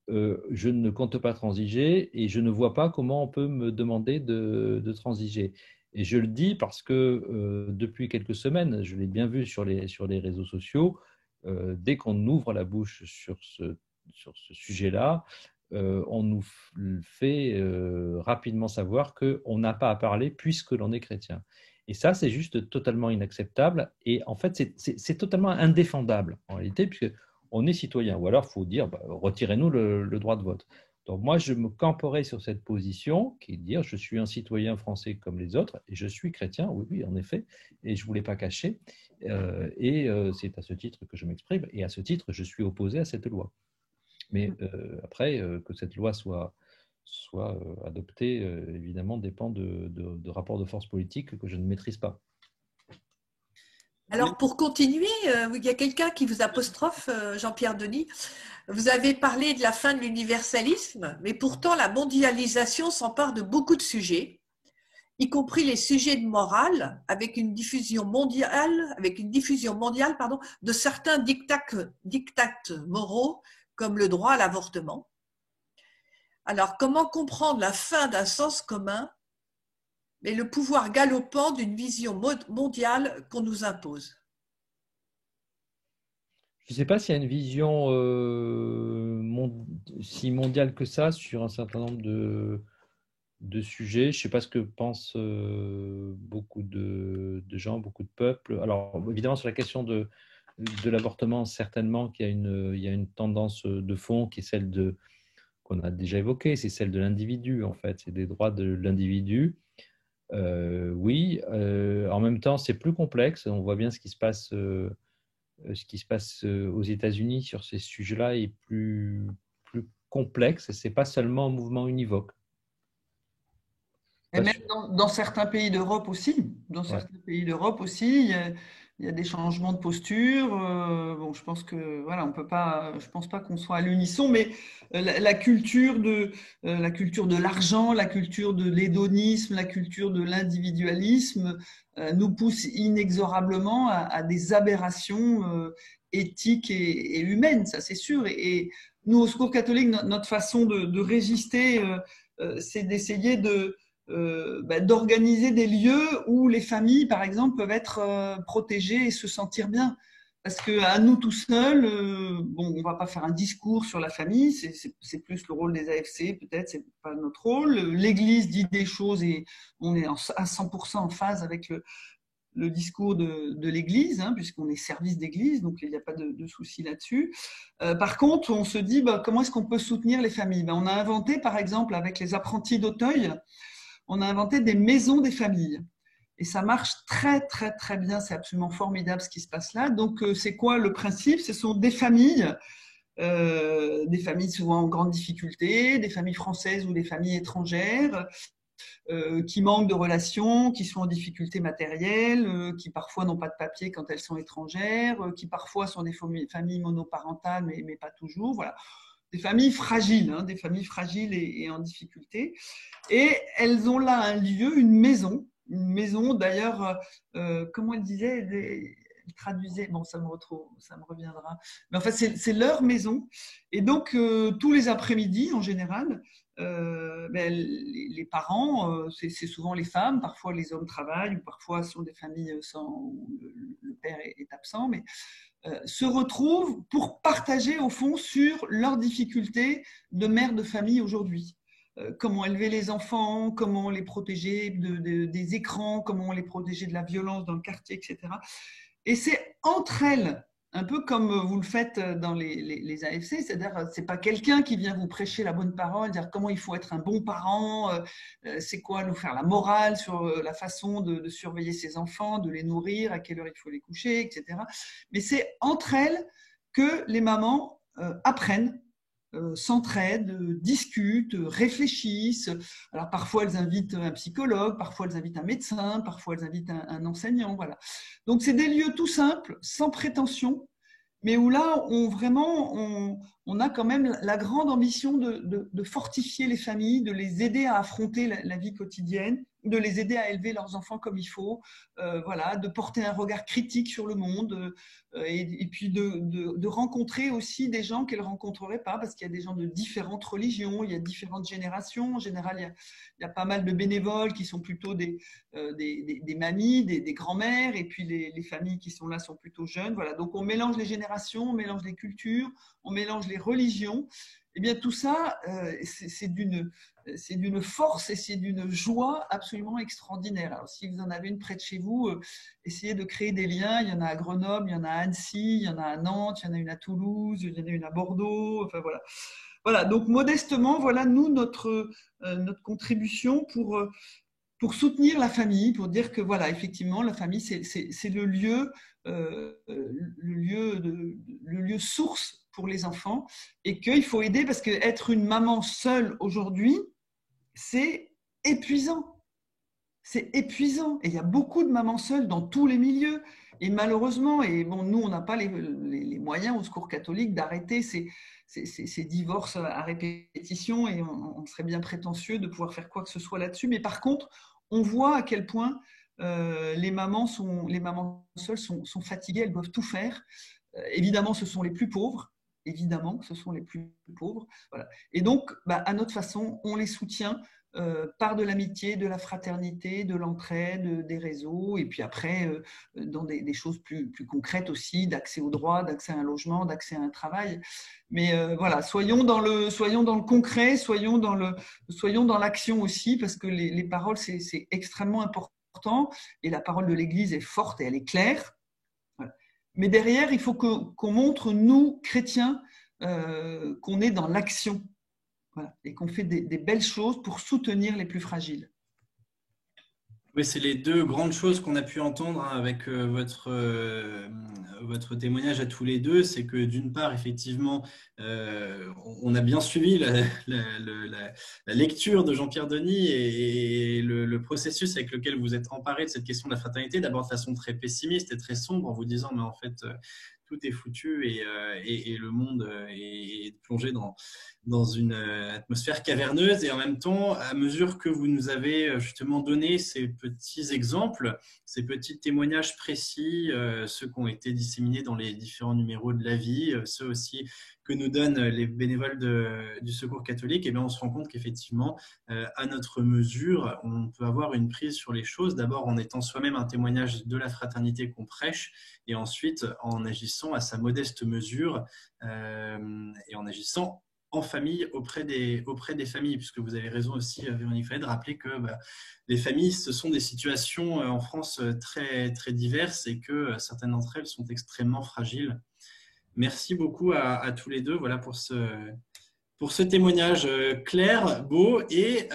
Speaker 3: je ne compte pas transiger et je ne vois pas comment on peut me demander de transiger. Et je le dis parce que depuis quelques semaines, je l'ai bien vu sur les réseaux sociaux, dès qu'on ouvre la bouche sur ce sujet-là, on nous fait rapidement savoir qu'on n'a pas à parler puisque l'on est chrétien. Et ça, c'est juste totalement inacceptable. Et en fait, c'est totalement indéfendable en réalité, puisqu'on est citoyen. Ou alors, il faut dire, retirez-nous le droit de vote. Donc moi, je me camperai sur cette position qui est de dire je suis un citoyen français comme les autres et je suis chrétien, oui, en effet, et je ne voulais pas cacher. C'est à ce titre que je m'exprime et à ce titre, je suis opposé à cette loi. Mais après, que cette loi soit adoptée, évidemment, dépend de rapports de force politiques que je ne maîtrise pas.
Speaker 5: Alors, pour continuer, il y a quelqu'un qui vous apostrophe, Jean-Pierre Denis. Vous avez parlé de la fin de l'universalisme, mais pourtant la mondialisation s'empare de beaucoup de sujets, y compris les sujets de morale, avec une diffusion mondiale, de certains dictats moraux, comme le droit à l'avortement. Alors, comment comprendre la fin d'un sens commun, mais le pouvoir galopant d'une vision mondiale qu'on nous impose?
Speaker 3: Je ne sais pas s'il y a une vision si mondiale que ça sur un certain nombre de sujets. Je ne sais pas ce que pensent beaucoup de gens, beaucoup de peuples. Alors, évidemment, sur la question de l'avortement, certainement qu'il y a une tendance de fond qui est celle qu'on a déjà évoquée, c'est celle de l'individu, en fait. C'est des droits de l'individu. Oui, en même temps, c'est plus complexe. On voit bien ce qui se passe aux États-Unis sur ces sujets-là est plus complexe. Ce n'est pas seulement un mouvement univoque.
Speaker 4: Et même dans certains pays d'Europe aussi. Il y a des changements de posture. Bon, je pense que voilà, on peut pas. Je pense pas qu'on soit à l'unisson, mais la culture de l'argent, la culture de l'hédonisme, la culture de l'individualisme nous pousse inexorablement à des aberrations éthiques et humaines, ça c'est sûr. Et nous, au Secours catholique, notre façon de résister, c'est d'essayer d'organiser des lieux où les familles, par exemple, peuvent être protégées et se sentir bien. Parce qu'à nous tout seuls, bon, on ne va pas faire un discours sur la famille, c'est plus le rôle des AFC, peut-être, c'est pas notre rôle. L'Église dit des choses et on est à 100% en phase avec le discours de l'Église, hein, puisqu'on est service d'Église, donc il n'y a pas de souci là-dessus. Par contre, on se dit, comment est-ce qu'on peut soutenir les familles? On a inventé, par exemple, avec les apprentis d'Auteuil, on a inventé des maisons des familles. Et ça marche très, très, très bien. C'est absolument formidable ce qui se passe là. Donc, c'est quoi le principe? Ce sont des familles souvent en grande difficulté, des familles françaises ou des familles étrangères, qui manquent de relations, qui sont en difficulté matérielle, qui parfois n'ont pas de papier quand elles sont étrangères, qui parfois sont des familles monoparentales, mais pas toujours. Voilà. Des familles fragiles, hein, des familles fragiles et en difficulté. Et elles ont là un lieu, une maison d'ailleurs, comment elle disait, elle traduisait, bon ça me reviendra, mais en fait c'est leur maison, et donc tous les après-midi en général, les parents, c'est souvent les femmes, parfois les hommes travaillent, ou parfois ce sont des familles où le père est absent, mais se retrouvent pour partager au fond sur leurs difficultés de mère de famille aujourd'hui. Comment élever les enfants, comment les protéger des écrans, comment les protéger de la violence dans le quartier, etc. Et c'est entre elles, un peu comme vous le faites dans les AFC, c'est-à-dire c'est pas quelqu'un qui vient vous prêcher la bonne parole, dire comment il faut être un bon parent, c'est quoi nous faire la morale sur la façon de surveiller ses enfants, de les nourrir, à quelle heure il faut les coucher, etc. Mais c'est entre elles que les mamans apprennent, s'entraident, discutent, réfléchissent. Alors parfois elles invitent un psychologue, parfois elles invitent un médecin, parfois elles invitent un enseignant. Voilà. Donc c'est des lieux tout simples, sans prétention, mais où là on a quand même la grande ambition de fortifier les familles, de les aider à affronter la vie quotidienne, de les aider à élever leurs enfants comme il faut, voilà, de porter un regard critique sur le monde, et puis de rencontrer aussi des gens qu'elles ne rencontreraient pas, parce qu'il y a des gens de différentes religions, il y a différentes générations. En général, il y a pas mal de bénévoles qui sont plutôt des mamies, des grands-mères, et puis les familles qui sont là sont plutôt jeunes. Voilà. Donc on mélange les générations, on mélange les cultures, on mélange les religions. Eh bien, tout ça, c'est d'une force et c'est d'une joie absolument extraordinaire. Alors, si vous en avez une près de chez vous, essayez de créer des liens. Il y en a à Grenoble, il y en a à Annecy, il y en a à Nantes, il y en a une à Toulouse, il y en a une à Bordeaux. Enfin, voilà. Voilà, donc modestement, voilà, nous, notre contribution pour soutenir la famille, pour dire que, voilà, effectivement, la famille, c'est le lieu source pour les enfants, et qu'il faut aider, parce qu'être une maman seule aujourd'hui, c'est épuisant. C'est épuisant. Et il y a beaucoup de mamans seules dans tous les milieux. Et malheureusement, et bon, nous, on n'a pas les moyens au Secours catholique d'arrêter ces divorces à répétition, et on serait bien prétentieux de pouvoir faire quoi que ce soit là-dessus. Mais par contre, on voit à quel point les mamans seules sont fatiguées, elles doivent tout faire. Évidemment, ce sont les plus pauvres. Évidemment, ce sont les plus pauvres. Voilà. Et donc, à notre façon, on les soutient par de l'amitié, de la fraternité, de l'entraide, des réseaux, et puis après, dans des choses plus concrètes aussi, d'accès aux droits, d'accès à un logement, d'accès à un travail. Mais voilà, soyons dans le concret, soyons dans l'action aussi, parce que les paroles, c'est extrêmement important, et la parole de l'Église est forte et elle est claire. Mais derrière, il faut qu'on montre, nous, chrétiens, qu'on est dans l'action, voilà, et qu'on fait des belles choses pour soutenir les plus fragiles.
Speaker 2: Oui, c'est les deux grandes choses qu'on a pu entendre avec votre témoignage à tous les deux. C'est que d'une part, effectivement, on a bien suivi la lecture de Jean-Pierre Denis et le processus avec lequel vous êtes emparé de cette question de la fraternité, d'abord de façon très pessimiste et très sombre, en vous disant, mais en fait, tout est foutu et le monde est plongé dans une atmosphère caverneuse. Et en même temps, à mesure que vous nous avez justement donné ces petits exemples, ces petits témoignages précis, ceux qui ont été disséminés dans les différents numéros de la vie, ceux aussi que nous donnent les bénévoles du Secours catholique, et bien on se rend compte qu'effectivement, à notre mesure, on peut avoir une prise sur les choses, d'abord en étant soi-même un témoignage de la fraternité qu'on prêche, et ensuite en agissant à sa modeste mesure et en agissant en famille auprès des familles, puisque vous avez raison aussi, Véronique Fayet, de rappeler que les familles, ce sont des situations en France très, très diverses et que certaines d'entre elles sont extrêmement fragiles. Merci beaucoup à tous les deux, voilà, pour ce témoignage clair, beau et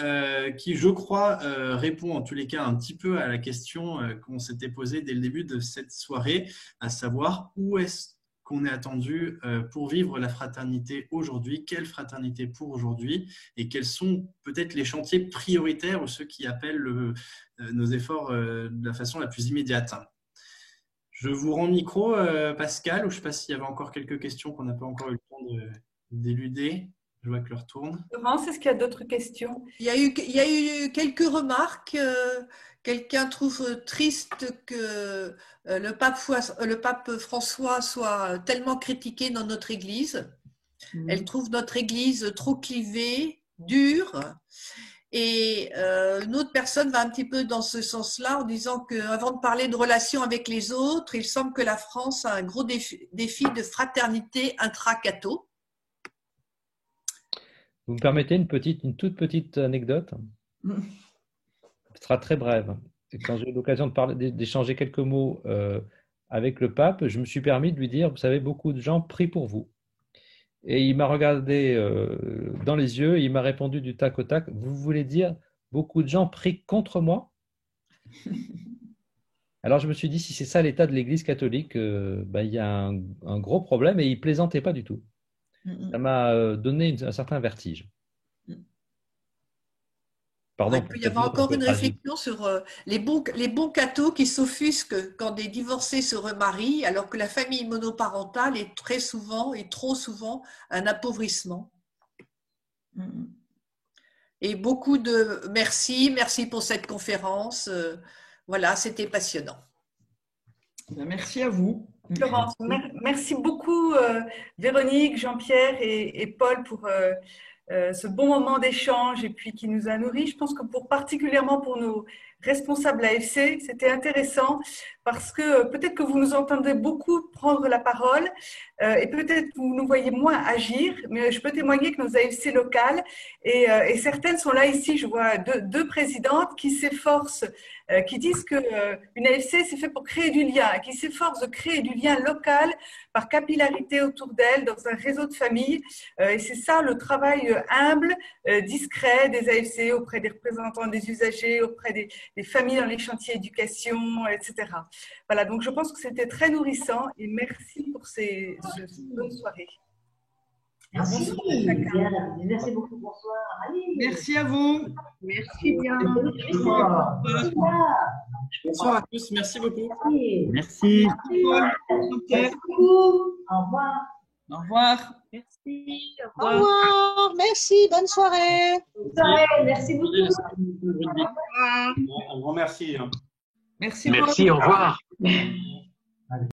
Speaker 2: qui, je crois, répond en tous les cas un petit peu à la question qu'on s'était posée dès le début de cette soirée, à savoir où est-ce qu'on est attendu pour vivre la fraternité aujourd'hui, quelle fraternité pour aujourd'hui et quels sont peut-être les chantiers prioritaires ou ceux qui appellent nos efforts de la façon la plus immédiate. Je vous rends le micro, Pascal, ou je ne sais pas s'il y avait encore quelques questions qu'on n'a pas encore eu le temps d'éluder. Je vois que l'heure tourne.
Speaker 1: Laurence, est-ce qu'il y a d'autres questions?
Speaker 5: Il y a eu quelques remarques. Quelqu'un trouve triste que le pape François soit tellement critiqué dans notre Église. Elle trouve notre Église trop clivée, dure. Et une autre personne va un petit peu dans ce sens-là en disant qu'avant de parler de relations avec les autres, il semble que la France a un gros défi de fraternité intra-catho.
Speaker 3: Vous me permettez une toute petite anecdote? Ce sera très brève. Quand j'ai eu l'occasion d'échanger quelques mots avec le pape, je me suis permis de lui dire, vous savez, beaucoup de gens prient pour vous. Et il m'a regardé dans les yeux et il m'a répondu du tac au tac, vous voulez dire beaucoup de gens prient contre moi? Alors je me suis dit, si c'est ça l'état de l'Église catholique, il y a un gros problème et il ne plaisantait pas du tout. Ça m'a donné un certain vertige. Pardon,
Speaker 5: il peut y avoir encore une réflexion sur les bons cathos qui s'offusquent quand des divorcés se remarient, alors que la famille monoparentale est très souvent et trop souvent un appauvrissement. Et beaucoup de merci pour cette conférence. Voilà, c'était passionnant.
Speaker 4: Merci à vous.
Speaker 1: Laurence, merci beaucoup Véronique, Jean-Pierre et Paul pour ce bon moment d'échange et puis qui nous a nourris. Je pense que particulièrement pour nos responsables AFC, c'était intéressant parce que peut-être que vous nous entendez beaucoup prendre la parole et peut-être que vous nous voyez moins agir, mais je peux témoigner que nos AFC locales et certaines sont là ici, je vois deux présidentes qui s'efforcent, qui disent qu'une AFC c'est fait pour créer du lien, qui s'efforce de créer du lien local par capillarité autour d'elle dans un réseau de familles. Et c'est ça le travail humble, discret des AFC auprès des représentants des usagers, auprès des familles dans les chantiers éducation, etc. Voilà, donc je pense que c'était très nourrissant et merci pour cette bonne soirée.
Speaker 7: Merci. Merci beaucoup. Bonsoir. Allez.
Speaker 4: Merci à vous.
Speaker 5: Merci bien.
Speaker 7: Bonsoir.
Speaker 2: Bonsoir à tous. Merci beaucoup.
Speaker 3: Merci.
Speaker 7: Merci beaucoup. Au revoir.
Speaker 4: Au revoir.
Speaker 5: Merci.
Speaker 8: Au revoir. Merci. Bonne soirée.
Speaker 7: Bonne soirée. Merci beaucoup.
Speaker 6: Un grand merci.
Speaker 4: Merci.
Speaker 9: Merci, au revoir.